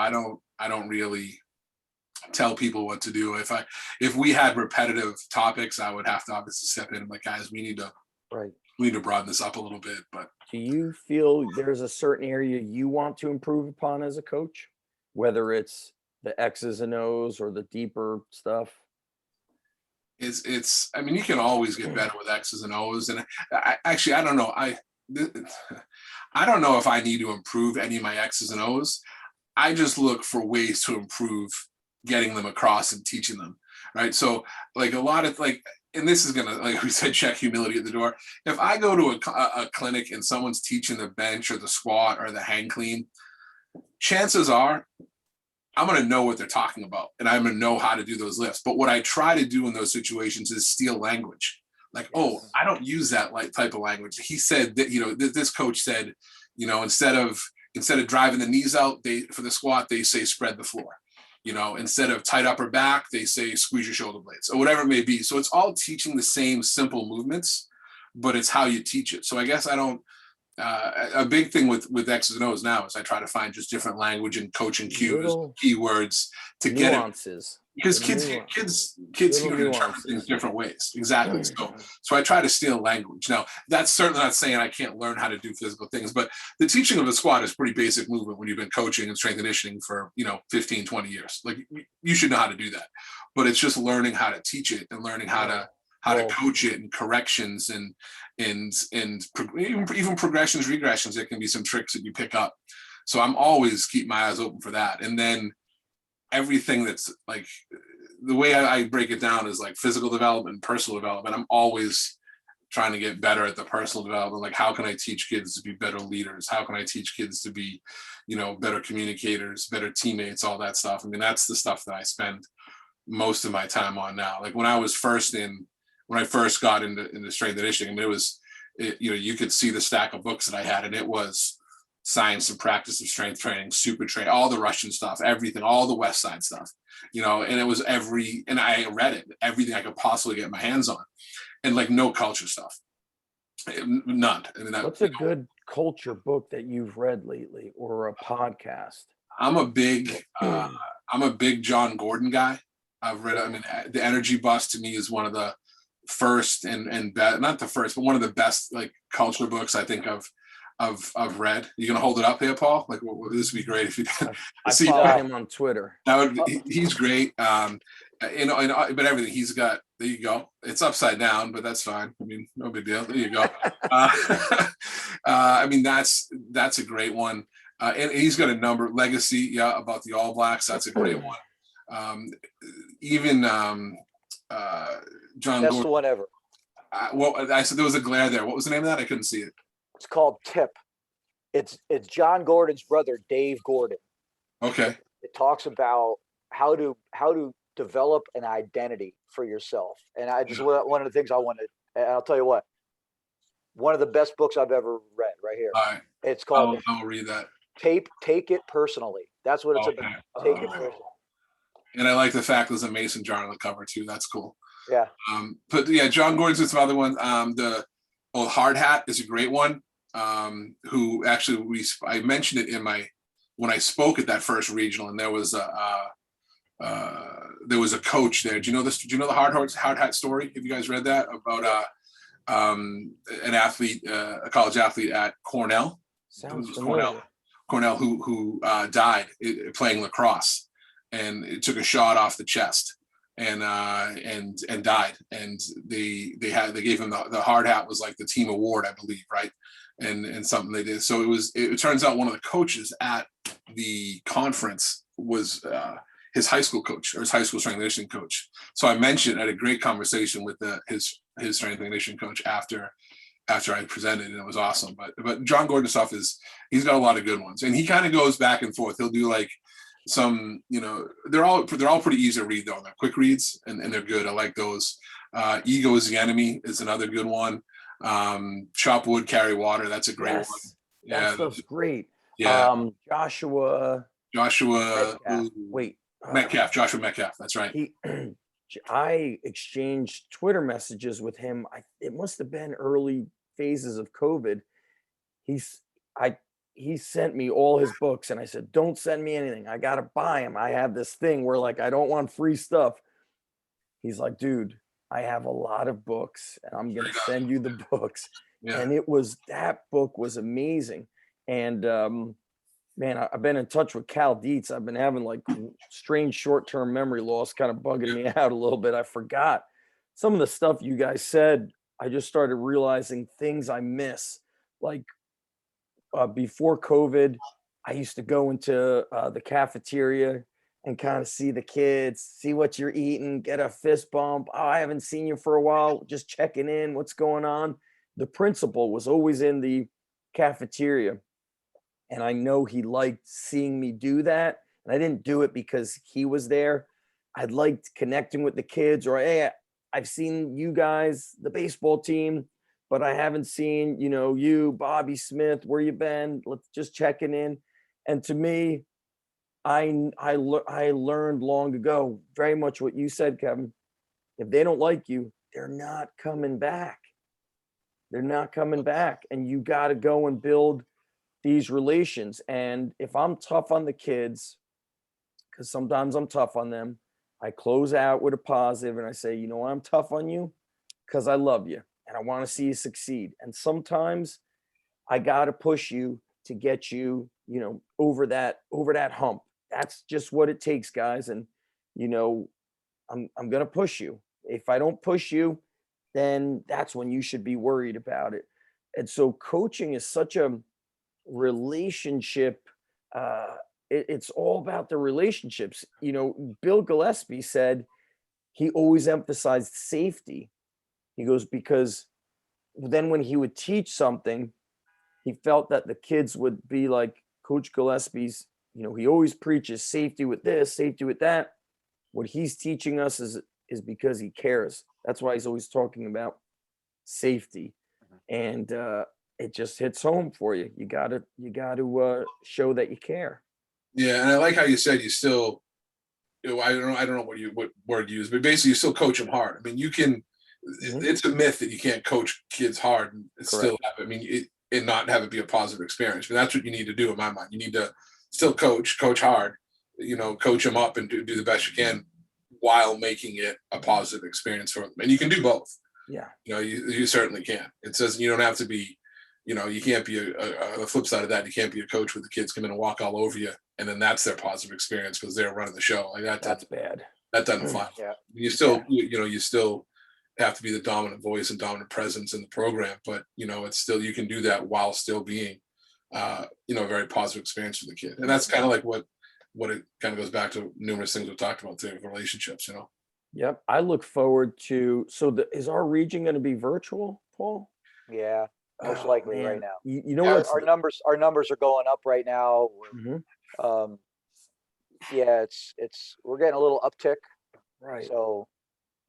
I don't really tell people what to do. If we had repetitive topics, I would have to obviously step in and like, guys, we need to broaden this up a little bit. But Do you feel there's a certain area you want to improve upon as a coach, whether it's the X's and O's or the deeper stuff? I mean, you can always get better with X's and O's. And I don't know. I don't know if I need to improve any of my X's and O's. I just look for ways to improve getting them across and teaching them. Right. So like a lot of like, and this is going to, like we said, check humility at the door. If I go to a clinic and someone's teaching the bench or the squat or the hang clean, chances are I'm going to know what they're talking about and I'm going to know how to do those lifts. But what I try to do in those situations is steal language. Like, oh, I don't use that type of language. He said that, this coach said, instead of driving the knees out, for the squat, they say spread the floor. Instead of tight upper back, they say squeeze your shoulder blades or whatever it may be. So it's all teaching the same simple movements, but it's how you teach it. So I guess I don't, a big thing with X's and O's now is I try to find just different language and coaching cues, Little keywords to get it. Nuances. Because Little kids little interpret nuances. things different ways. Exactly. So I try to steal language. Now, that's certainly not saying I can't learn how to do physical things, but the teaching of a squat is pretty basic movement when you've been coaching and strength and conditioning for, 15, 20 years. Like you should know how to do that. But it's just learning how to teach it and learning how to coach it and corrections and even progressions, regressions. There can be some tricks that you pick up. So I'm always keep my eyes open for that. And then everything that's like the way I break it down is like physical development, personal development. I'm always trying to get better at the personal development. Like, how can I teach kids to be better leaders? How can I teach kids to be, better communicators, better teammates, all that stuff. I mean, that's the stuff that I spend most of my time on now. Like when I first got into strength and conditioning, I mean, you could see the stack of books that I had, and it was Science and Practice of Strength Training, Super Train, all the Russian stuff, everything, all the West Side stuff, and it was and I read it, everything I could possibly get my hands on, and like no culture stuff, none. I mean, What's a good culture book that you've read lately or a podcast? I'm a big John Gordon guy. I've read, I mean, The Energy Bus to me is one of the first and best, not the first, but one of the best like culture books I think I've read. You gonna hold it up here, Paul? Like, this would be great if you did. I follow him on Twitter. He's great. But everything he's got, there you go. It's upside down, but that's fine. I mean, no big deal. There you go. I mean, that's a great one. And he's got a number Legacy, about the All Blacks. That's a great one. Even John Best Gordon. one ever. I said there was a glare there. What was the name of that? I couldn't see it. It's called Tip. It's John Gordon's brother, Dave Gordon. Okay. It talks about how to develop an identity for yourself. And one of the things I wanted, and I'll tell you what, one of the best books I've ever read right here. All right. It's called I'll read that. Take It Personally. That's what it's about. Take it personally. And I like the fact there's a mason jar on the cover too. That's cool. Yeah. But yeah, John Gordon's with some other ones. The old Hard Hat is a great one. Who actually I mentioned it when I spoke at that first regional, and there was a coach there. Do you know this? Do you know the Hard Hat story? Have you guys read that about an athlete, a college athlete at Cornell? Sounds familiar. Cornell who died playing lacrosse, and it took a shot off the chest, and died. And they gave him the hard hat was like the team award, I believe, right? And something they did. So it turns out one of the coaches at the conference was his high school coach or his high school strength and conditioning coach. So I mentioned, I had a great conversation with his strength and conditioning coach after I presented, and it was awesome. But John Gordon stuff he's got a lot of good ones, and he kind of goes back and forth. He'll do like some, they're all pretty easy to read though. They're quick reads and they're good. I like those. Ego is the Enemy is another good one. Chop wood, carry water. That's a great one. That Yeah, stuff's great. yeah. Joshua Joshua Metcalf. Joshua Metcalf. That's right. I exchanged Twitter messages with him. It must have been early phases of COVID. He sent me all his books, and I said, "Don't send me anything. I gotta buy them. I have this thing where like I don't want free stuff." He's like, "Dude, I have a lot of books, and I'm gonna send you the books." Yeah. And that book was amazing. And man, I've been in touch with Cal Dietz. I've been having like strange short-term memory loss, kind of bugging me out a little bit. I forgot some of the stuff you guys said. I just started realizing things I miss. Like before COVID, I used to go into the cafeteria and kind of see the kids, see what you're eating, get a fist bump. Oh, I haven't seen you for a while. Just checking in. What's going on? The principal was always in the cafeteria. And I know he liked seeing me do that. And I didn't do it because he was there. I liked connecting with the kids, or hey, I've seen you guys, the baseball team, but I haven't seen, you, Bobby Smith, where you been? Let's just checking in. And to me, I learned long ago, very much what you said, Kevin. If they don't like you, they're not coming back. They're not coming back. And you got to go and build these relations. And if I'm tough on the kids, because sometimes I'm tough on them, I close out with a positive and I say, I'm tough on you because I love you and I want to see you succeed. And sometimes I got to push you to get you, over that hump. That's just what it takes, guys. And, I'm going to push you. If I don't push you, then that's when you should be worried about it. And so coaching is such a relationship. It's all about the relationships. Bill Gillespie said he always emphasized safety. He goes, because then when he would teach something, he felt that the kids would be like, Coach Gillespie's, he always preaches safety with this, safety with that. What he's teaching us is because he cares. That's why he's always talking about safety. And it just hits home for you. You got to show that you care. Yeah, and I like how you said you still. I don't know what word you use, but basically you still coach them hard. I mean, you can. It's a myth that you can't coach kids hard and still have. I mean, and not have it be a positive experience. But that's what you need to do in my mind. You need to still coach hard. Coach them up and do the best you can while making it a positive experience for them. And you can do both. Yeah. You certainly can. It says you don't have to be. You can't be the flip side of that. You can't be a coach where the kids come in and walk all over you, and then that's their positive experience because they're running the show. Like that. That's bad. That doesn't fly. Yeah. You still, you still have to be the dominant voice and dominant presence in the program, but it's still, you can do that while still being, a very positive experience for the kid. And that's kind of like what it kind of goes back to numerous things we've talked about today, relationships. Yep. I look forward to. So is our region going to be virtual, Paul? Yeah. Most likely right now. What? Our numbers are going up right now. Yeah, we're getting a little uptick. Right. So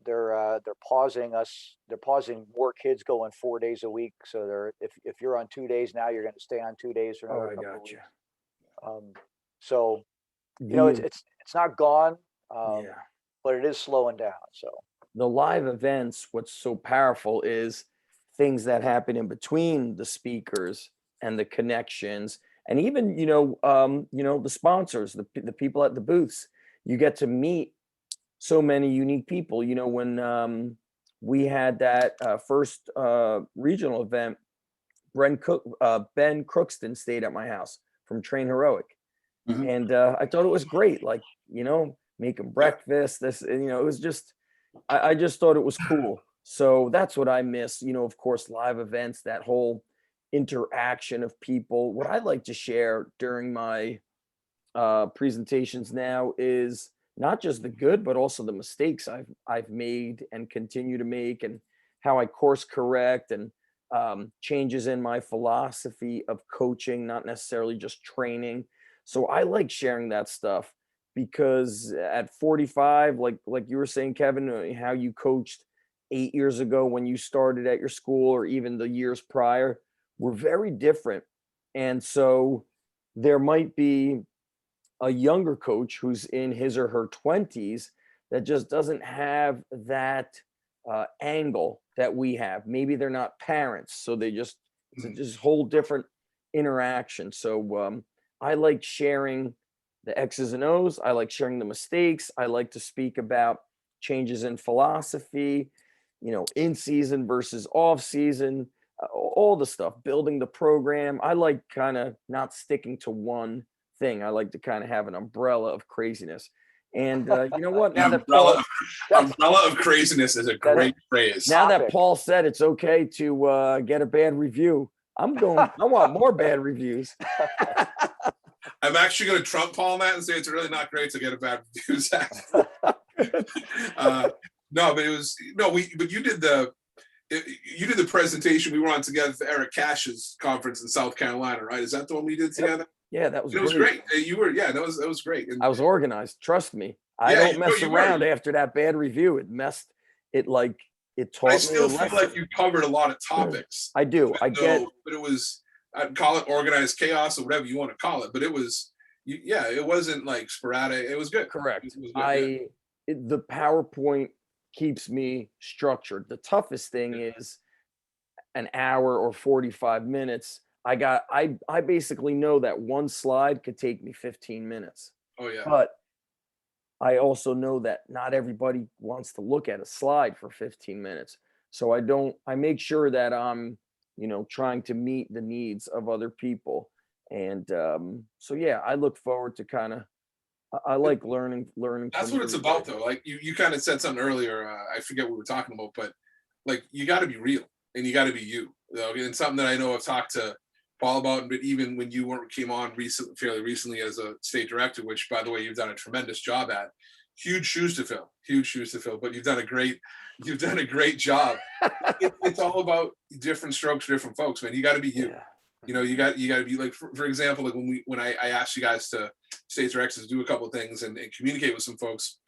they're pausing us. They're pausing more kids going 4 days a week. So if you're on 2 days now, you're going to stay on 2 days for another couple of weeks. So it's not gone, but it is slowing down. So the live events, what's so powerful is things that happen in between the speakers and the connections, and even the sponsors, the people at the booths. You get to meet so many unique people. When we had that first regional event, Ben Crookston stayed at my house from Train Heroic, and I thought it was great. Like make them breakfast. This, and, it was just, I just thought it was cool. So that's what I miss. Of course, live events, that whole interaction of people. What I like to share during my presentations now is not just the good, but also the mistakes I've made and continue to make, and how I course correct, and changes in my philosophy of coaching, not necessarily just training. So I like sharing that stuff because at 45, like you were saying, Kevin, how you coached 8 years ago when you started at your school, or even the years prior, were very different. And so there might be a younger coach who's in his or her 20s that just doesn't have that angle that we have. Maybe they're not parents, so it's a just whole different interaction. So I like sharing the X's and O's. I like sharing the mistakes. I like to speak about changes in philosophy, in season versus off season, all the stuff, building the program. I like kind of not sticking to one thing. I like to kind of have an umbrella of craziness. And you know what? Now that umbrella of craziness is a great phrase. Now that Paul said it's okay to get a bad review, I want more bad reviews. I'm actually going to trump Paul on that and say it's really not great to get a bad reviews. No, but you did the presentation we were on together for Eric Cash's conference in South Carolina, right? Is that the one we did together? Yeah, that was It was great. That was great. And I was organized. Trust me. I don't mess around after that bad review. It taught me. I still feel like you covered a lot of topics. I do. But it was, I'd call it organized chaos or whatever you want to call it. But it was, it wasn't like sporadic. It was good. Correct. The PowerPoint keeps me structured. The toughest thing is an hour or 45 minutes. I basically know that one slide could take me 15 minutes. Oh yeah. But I also know that not everybody wants to look at a slide for 15 minutes. So I make sure that I'm, trying to meet the needs of other people. And so, yeah, I look forward to I like learning. That's what it's about though. Like you kind of said something earlier. I forget what we were talking about, but like, you got to be real and you got to be you. And something that I know I've talked to Paul about, but even when you came on fairly recently as a state director, which by the way, you've done a tremendous job at. Huge shoes to fill, but you've done a great job. It's all about different strokes for different folks, man. You got to be you. Yeah. You got to be like, for example, like when I asked you guys to state directors to do a couple of things and communicate with some folks,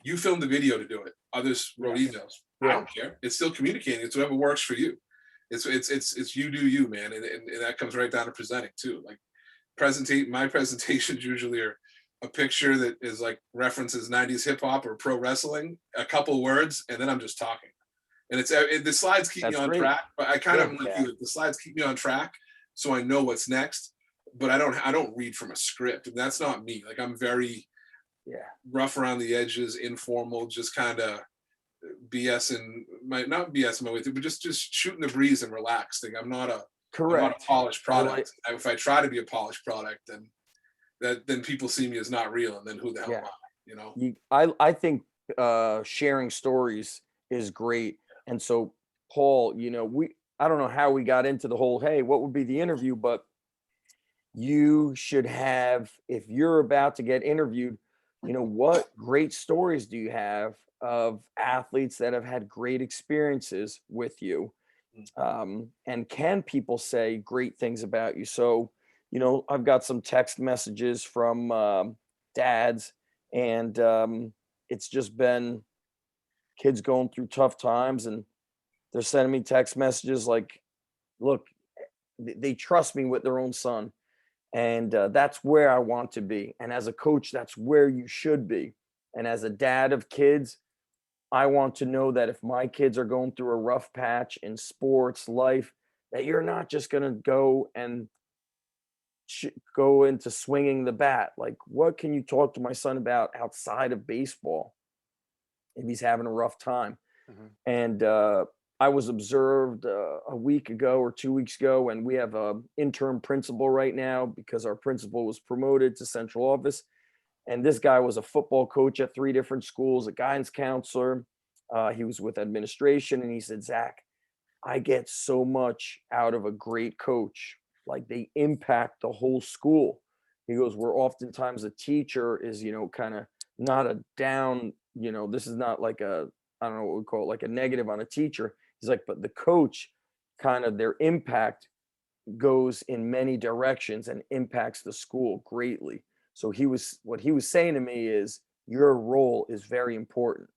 you filmed the video to do it. Others wrote emails. I don't care. It's still communicating. It's whatever works for you. It's you do you, man, and that comes right down to presenting too. Like my presentations usually are a picture that is like references 90s hip hop or pro wrestling, a couple words, and then I'm just talking. And the slides keep me on track, but I kind of like you. The slides keep me on track, so I know what's next. But I don't read from a script, and that's not me. Like I'm very rough around the edges, informal, just kind of not BSing my way through, but just shooting the breeze and relaxing. I'm not a polished product. If I try to be a polished product, then people see me as not real, and then who the hell am I? I think sharing stories is great. And so, Paul, I don't know how we got into the whole, hey, what would be the interview, but you should have, if you're about to get interviewed, what great stories do you have of athletes that have had great experiences with you? And can people say great things about you? So, I've got some text messages from dads, and it's just been kids going through tough times, and they're sending me text messages like, look, they trust me with their own son. And that's where I want to be. And as a coach, that's where you should be. And as a dad of kids, I want to know that if my kids are going through a rough patch in sports, life, that you're not just going to go and go into swinging the bat. Like, what can you talk to my son about outside of baseball if he's having a rough time? Mm-hmm. And I was observed a week ago or 2 weeks ago, and we have an interim principal right now because our principal was promoted to central office. And this guy was a football coach at 3 different schools, a guidance counselor. He was with administration, and he said, Zach, I get so much out of a great coach. Like, they impact the whole school. He goes, where oftentimes a teacher is, kind of not a down, this is not like I don't know what we call it, like a negative on a teacher. He's like, but the coach, kind of their impact goes in many directions and impacts the school greatly. So what he was saying to me is, your role is very important.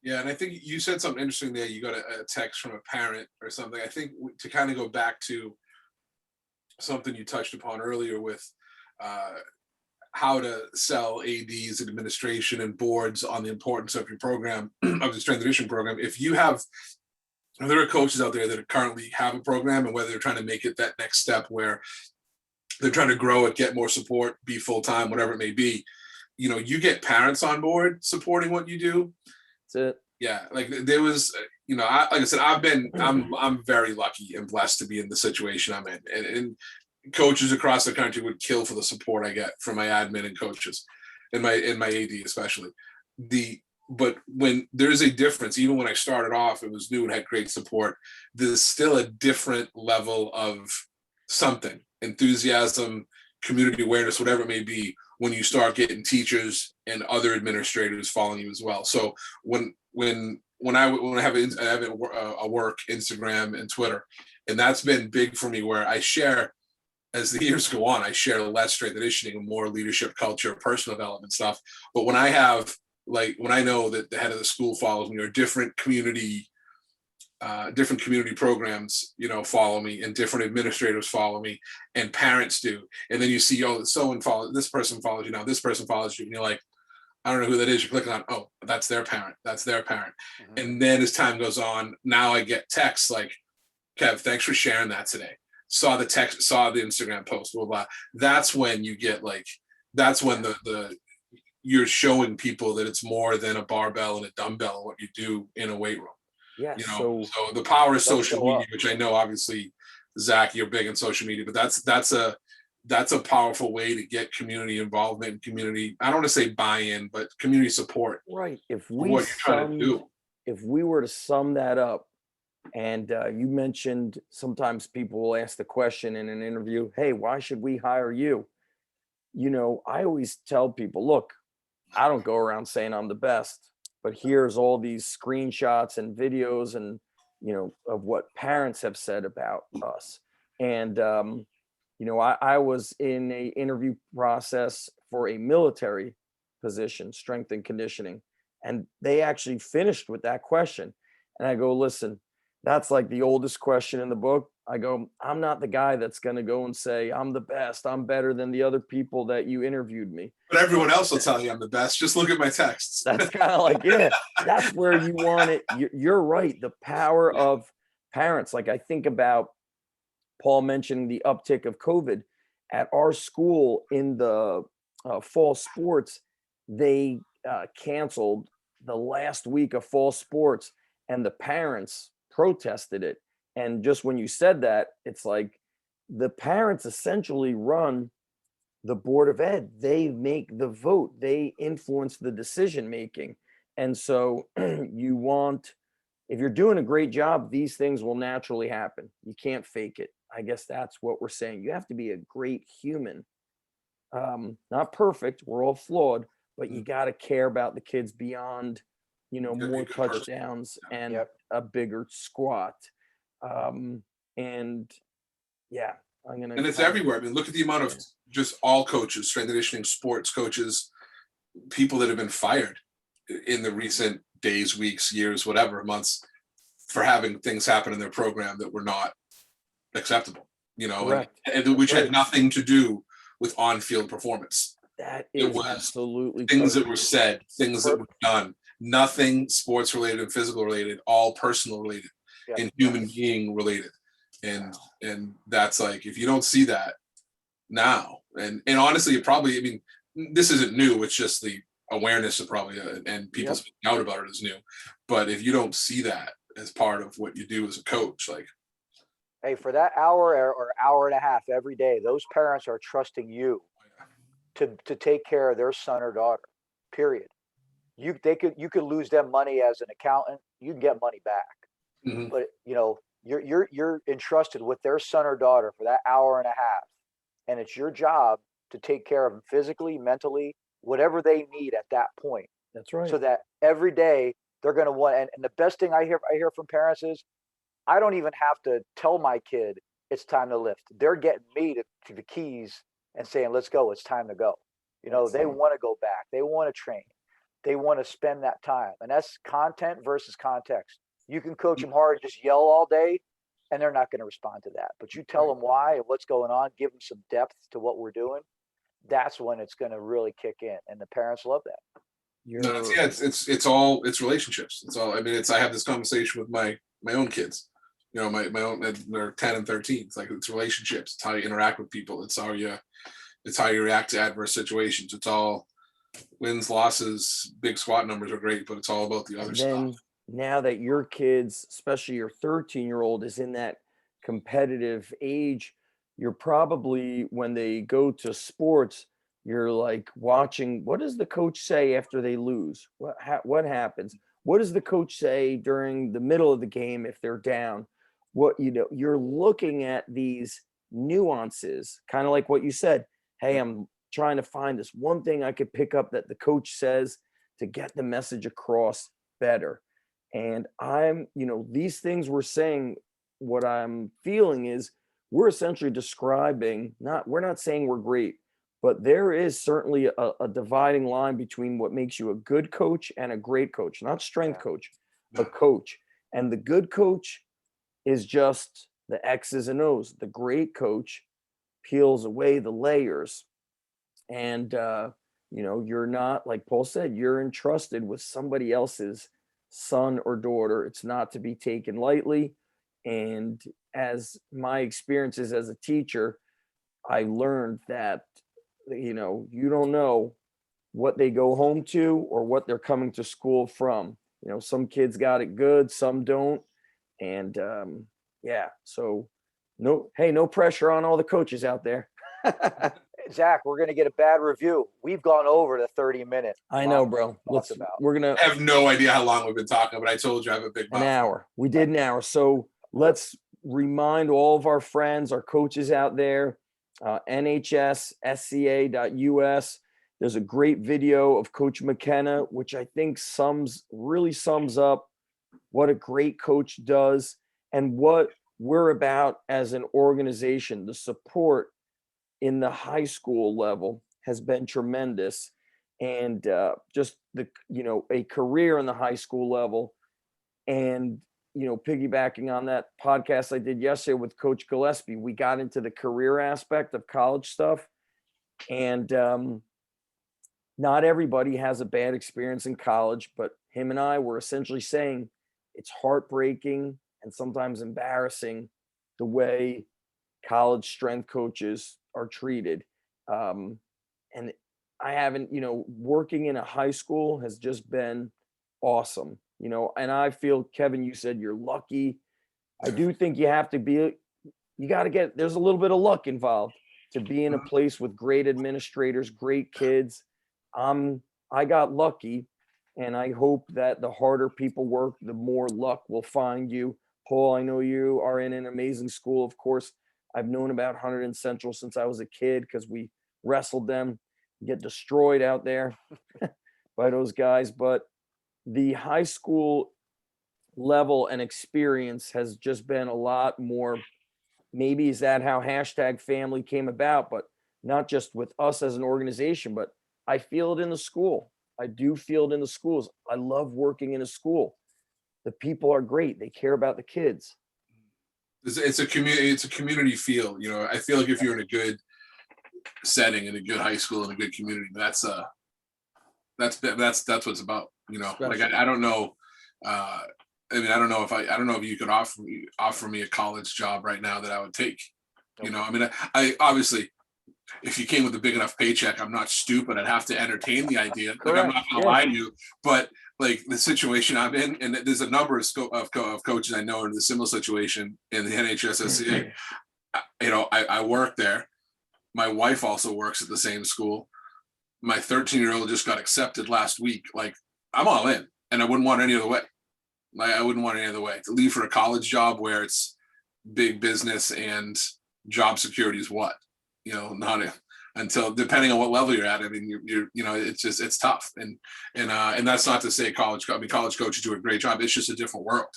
Yeah, and I think you said something interesting there. You got a text from a parent or something. I think to kind of go back to something you touched upon earlier with how to sell ADs and administration and boards on the importance of your program, of the strength and conditioning program. There are coaches out there that currently have a program, and whether they're trying to make it that next step where they're trying to grow it, get more support, be full-time, whatever it may be, you get parents on board supporting what you do. That's it. Yeah, like there was, like I said, I'm very lucky and blessed to be in the situation I'm in, and coaches across the country would kill for the support I get from my admin and coaches, and my AD especially. But when there's a difference, even when I started off, it was new and had great support. There's still a different level of something, enthusiasm, community awareness, whatever it may be, when you start getting teachers and other administrators following you as well. So when I have a work Instagram and Twitter, and that's been big for me, where I share, as the years go on, I share less strength and conditioning and more leadership, culture, personal development stuff. But when I know that the head of the school follows me, or different community programs, follow me, and different administrators follow me, and parents do. And then you see, this person follows you now, this person follows you. And you're like, I don't know who that is. You're clicking on, oh, that's their parent. That's their parent. Mm-hmm. And then as time goes on, now I get texts like, Kev, thanks for sharing that today. Saw the text, saw the Instagram post, blah, blah. That's when you get that's when you're showing people that it's more than a barbell and a dumbbell, what you do in a weight room. Yeah. So the power of social media, which I know obviously, Zach, you're big in social media, but that's a powerful way to get community involvement and community, I don't want to say buy-in, but community support. Right. If what you're trying to do. If we were to sum that up, and you mentioned sometimes people will ask the question in an interview, hey, why should we hire you? I always tell people, look, I don't go around saying I'm the best, but here's all these screenshots and videos and, of what parents have said about us. And, I was in a interview process for a military position, strength and conditioning, and they actually finished with that question. And I go, listen, that's like the oldest question in the book. I go, I'm not the guy that's going to go and say, I'm the best, I'm better than the other people that you interviewed me. But everyone else will tell you I'm the best. Just look at my texts. That's kind of like, yeah, that's where you want it. You're right. The power of parents. Like, I think about Paul mentioning the uptick of COVID at our school in the fall sports. They canceled the last week of fall sports, and the parents protested it. And just when you said that, it's like the parents essentially run the Board of Ed. They make the vote. They influence the decision making. And so if you're doing a great job, these things will naturally happen. You can't fake it. I guess that's what we're saying. You have to be a great human. Not perfect. We're all flawed, but you got to care about the kids beyond, more touchdowns and a bigger squat. And yeah, and it's everywhere. I mean, look at the amount of just all coaches, strength and conditioning, sports coaches, people that have been fired in the recent days, weeks, years, whatever, months, for having things happen in their program that were not acceptable, and which had nothing to do with on-field performance. That is absolutely things that were said, things that were done, nothing sports related and physical related, all personal related and human being related. And that's like, if you don't see that now, and honestly, this isn't new. It's just the awareness of probably, and people speaking out about it is new. But if you don't see that as part of what you do as a coach, like, hey, for that hour or hour and a half every day, those parents are trusting you to take care of their son or daughter, period. You could lose them money as an accountant. You can get money back, Mhm. but you know, you're entrusted with their son or daughter for that hour and a half, and it's your job to take care of them physically, mentally, whatever they need at that point, That's right. so that every day they're going to want. And the best thing I hear from parents is, I don't even have to tell my kid it's time to lift. They're getting me to the keys and saying, let's go, it's time to go. You know, they want to go back, they want to train, they want to spend that time. And that's content versus context. You can coach them hard, just yell all day, and they're not going to respond to that. But you tell them why and what's going on, give them some depth to what we're doing. That's when it's going to really kick in, and the parents love that. No, it's relationships. It's all, I mean, I have this conversation with my own kids, you know, my own, and they're 10 and 13. It's like, it's relationships. It's how you interact with people. It's how you react to adverse situations. It's all wins, losses, big squat numbers are great, but it's all about the other And stuff. then now that your kids, especially your 13-year-old, is in that competitive age, you're probably, when they go to sports, you're like watching, what does the coach say after they lose? What happens? What does the coach say during the middle of the game if they're down? What, you know, you're looking at these nuances, kind of like what you said. Hey, I'm trying to find this one thing I could pick up that the coach says to get the message across better. And you know, these things we're saying, what I'm feeling is we're essentially describing, we're not saying we're great, but there is certainly a dividing line between what makes you a good coach and a great coach, not strength coach, but coach. And the good coach is just the X's and O's. The great coach peels away the layers. And, you know, you're not, like Paul said, you're entrusted with somebody else's son or daughter. It's not to be taken lightly. And as my experiences as a teacher, I learned that, you know, you don't know what they go home to or what they're coming to school from. You know, some kids got it good, some don't. And yeah, so no pressure on all the coaches out there. Zach, we're going to get a bad review. We've gone over the 30-minute. I know, bro. We're gonna I have no idea how long we've been talking, but I told you I have a big an mouth. hour. We did an hour. So let's remind all of our friends, our coaches out there, nhssca.us. There's a great video of Coach McKenna, which I think really sums up what a great coach does and what we're about as an organization. The support in the high school level has been tremendous. And just a career in the high school level. And, you know, piggybacking on that podcast I did yesterday with Coach Gillespie, we got into the career aspect of college stuff. And not everybody has a bad experience in college, but him and I were essentially saying it's heartbreaking and sometimes embarrassing the way college strength coaches are treated. And I haven't, you know, working in a high school has just been awesome, you know, and I feel, Kevin, you said you're lucky. I do think you got to there's a little bit of luck involved to be in a place with great administrators, great kids. I got lucky, and I hope that the harder people work, the more luck will find you. Paul, I know you are in an amazing school. Of course, I've known about Hunterdon Central since I was a kid because we wrestled them, get destroyed out there by those guys. But the high school level and experience has just been a lot more. Maybe is that how #family came about, but not just with us as an organization, but I feel it in the school. I do feel it in the schools. I love working in a school. The people are great. They care about the kids. It's a community feel. You know, I feel like if you're in a good setting, in a good high school, in a good community, that's what it's about. You know, like I don't know. I don't know if you could offer me a college job right now that I would take. You know, I mean, I obviously, if you came with a big enough paycheck, I'm not stupid. I'd have to entertain the idea. Like, I'm not gonna lie to you, but like the situation I'm in, and there's a number of coaches I know in the similar situation in the NHSSCA. You know, I work there. My wife also works at the same school. my 13-year-old just got accepted last week. Like, I'm all in, and I wouldn't want any other way. Like, I wouldn't want any other way to leave for a college job where it's big business and job security is what, not until, depending on what level you're at. I mean, it's tough. And that's not to say college coaches do a great job. It's just a different world.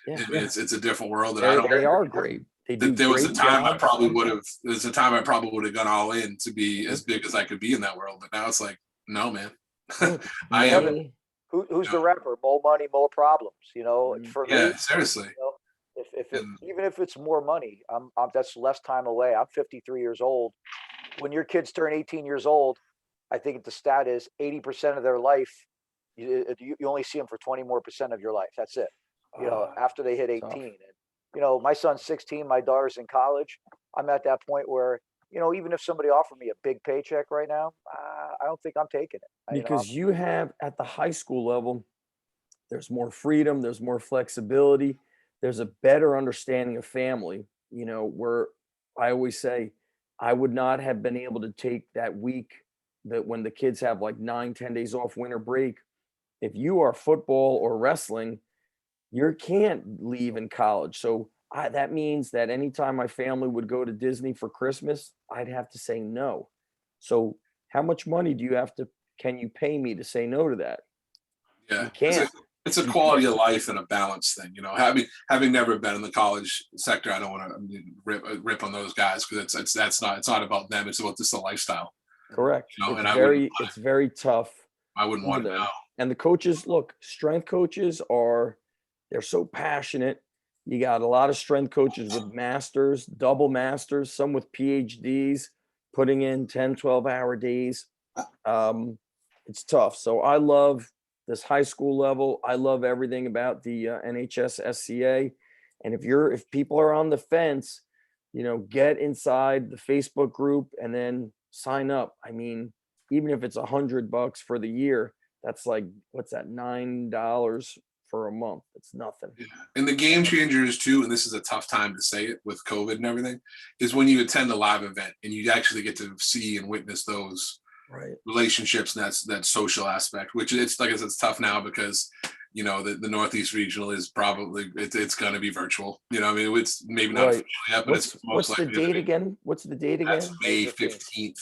Yeah. It's a different world. And They are great. They do there was a great time I jobs. probably would have gone all in to be as big as I could be in that world. But now it's like, no, man. I am. Money. Who's the rapper? More money, more problems. For me, Yeah, seriously. even if it's more money, that's less time away. I'm 53 years old. When your kids turn 18 years old, I think the stat is 80% of their life. You only see them for 20% more of your life. That's it. After they hit 18. Tough. And my son's 16, my daughter's in college. I'm at that point where, even if somebody offered me a big paycheck right now, I don't think I'm taking it. Because you have at the high school level, there's more freedom, there's more flexibility, there's a better understanding of family, where I always say I would not have been able to take that week that when the kids have like 9-10 days off winter break. If you are football or wrestling, you can't leave in college. So that means that anytime my family would go to Disney for Christmas, I'd have to say no. So how much money can you pay me to say no to that? Yeah, You can't. It's a quality of life and a balance thing. Having never been in the college sector, I don't want to rip on those guys, because it's not about them. It's about just the lifestyle. Correct. And It's very tough. I wouldn't want to know. And the coaches, look, strength coaches they're so passionate. You got a lot of strength coaches with masters, double masters, some with PhDs, putting in 10, 12-hour days. It's tough. So I love this high school level. I love everything about the NHS SCA. And if people are on the fence, get inside the Facebook group and then sign up. I mean, even if it's $100 for the year, that's like, what's that, $9 for a month? It's nothing. Yeah. And the game changers too, and this is a tough time to say it with COVID and everything, is when you attend a live event and you actually get to see and witness those relationships and that social aspect, which it's like I said, it's tough now because the Northeast Regional is probably it's going to be virtual. It's maybe not official yet, but it's most likely. What's the date again? What's the date again? That's May 15th.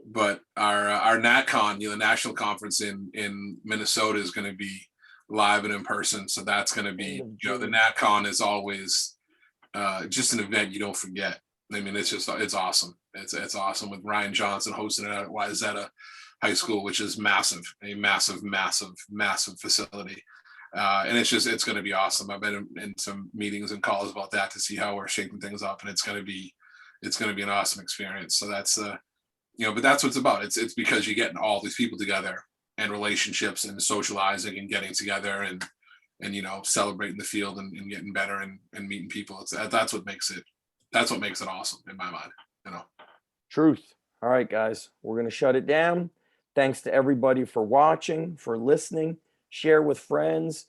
But our NatCon, the national conference in Minnesota, is going to be live and in person. So that's going to be, the NatCon is always just an event you don't forget. I mean, it's awesome. It's awesome with Ryan Johnson hosting it at Wayzata High School, which is massive, a massive facility. And it's going to be awesome. I've been in some meetings and calls about that to see how we're shaping things up, and it's going to be an awesome experience. So that's but that's what it's about. It's because you're getting all these people together and relationships and socializing and getting together and celebrating the field and getting better and meeting people. That's what makes it awesome in my mind. Truth. All right, guys, we're going to shut it down. Thanks to everybody for watching, for listening. Share with friends.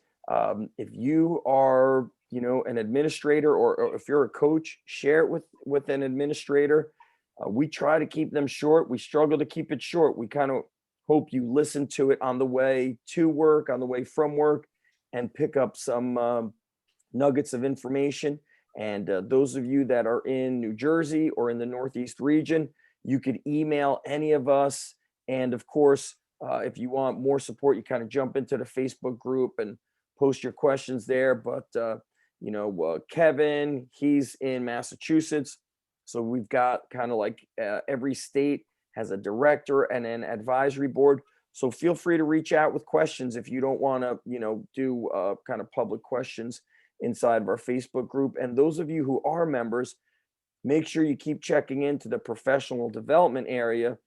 If you are, an administrator or if you're a coach, share it with an administrator. We try to keep them short. We struggle to keep it short. We kind of hope you listen to it on the way to work, on the way from work, and pick up some nuggets of information. And those of you that are in New Jersey or in the Northeast region, you could email any of us. And of course, if you want more support, you kind of jump into the Facebook group and post your questions there. But, Kevin, he's in Massachusetts. So we've got kind of like every state has a director and an advisory board. So feel free to reach out with questions if you don't want to, do kind of public questions inside of our Facebook group. And those of you who are members, make sure you keep checking into the professional development area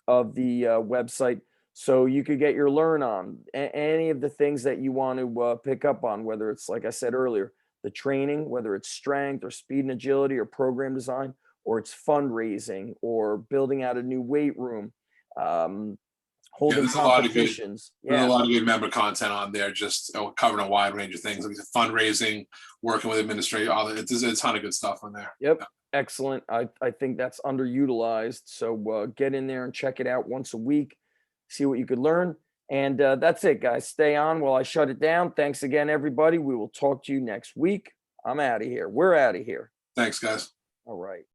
of the website so you could get your learn on any of the things that you want to pick up on, whether it's, like I said earlier, the training, whether it's strength or speed and agility or program design, or it's fundraising or building out a new weight room, holding competitions. There's a lot of good member content on there, just covering a wide range of things, like fundraising, working with administrators, all that. There's a ton of good stuff on there. Yep. Excellent. I think that's underutilized. So get in there and check it out once a week. see what you could learn. And that's it, guys. Stay on while I shut it down. Thanks again, everybody. We will talk to you next week. I'm out of here. We're out of here. Thanks, guys. All right.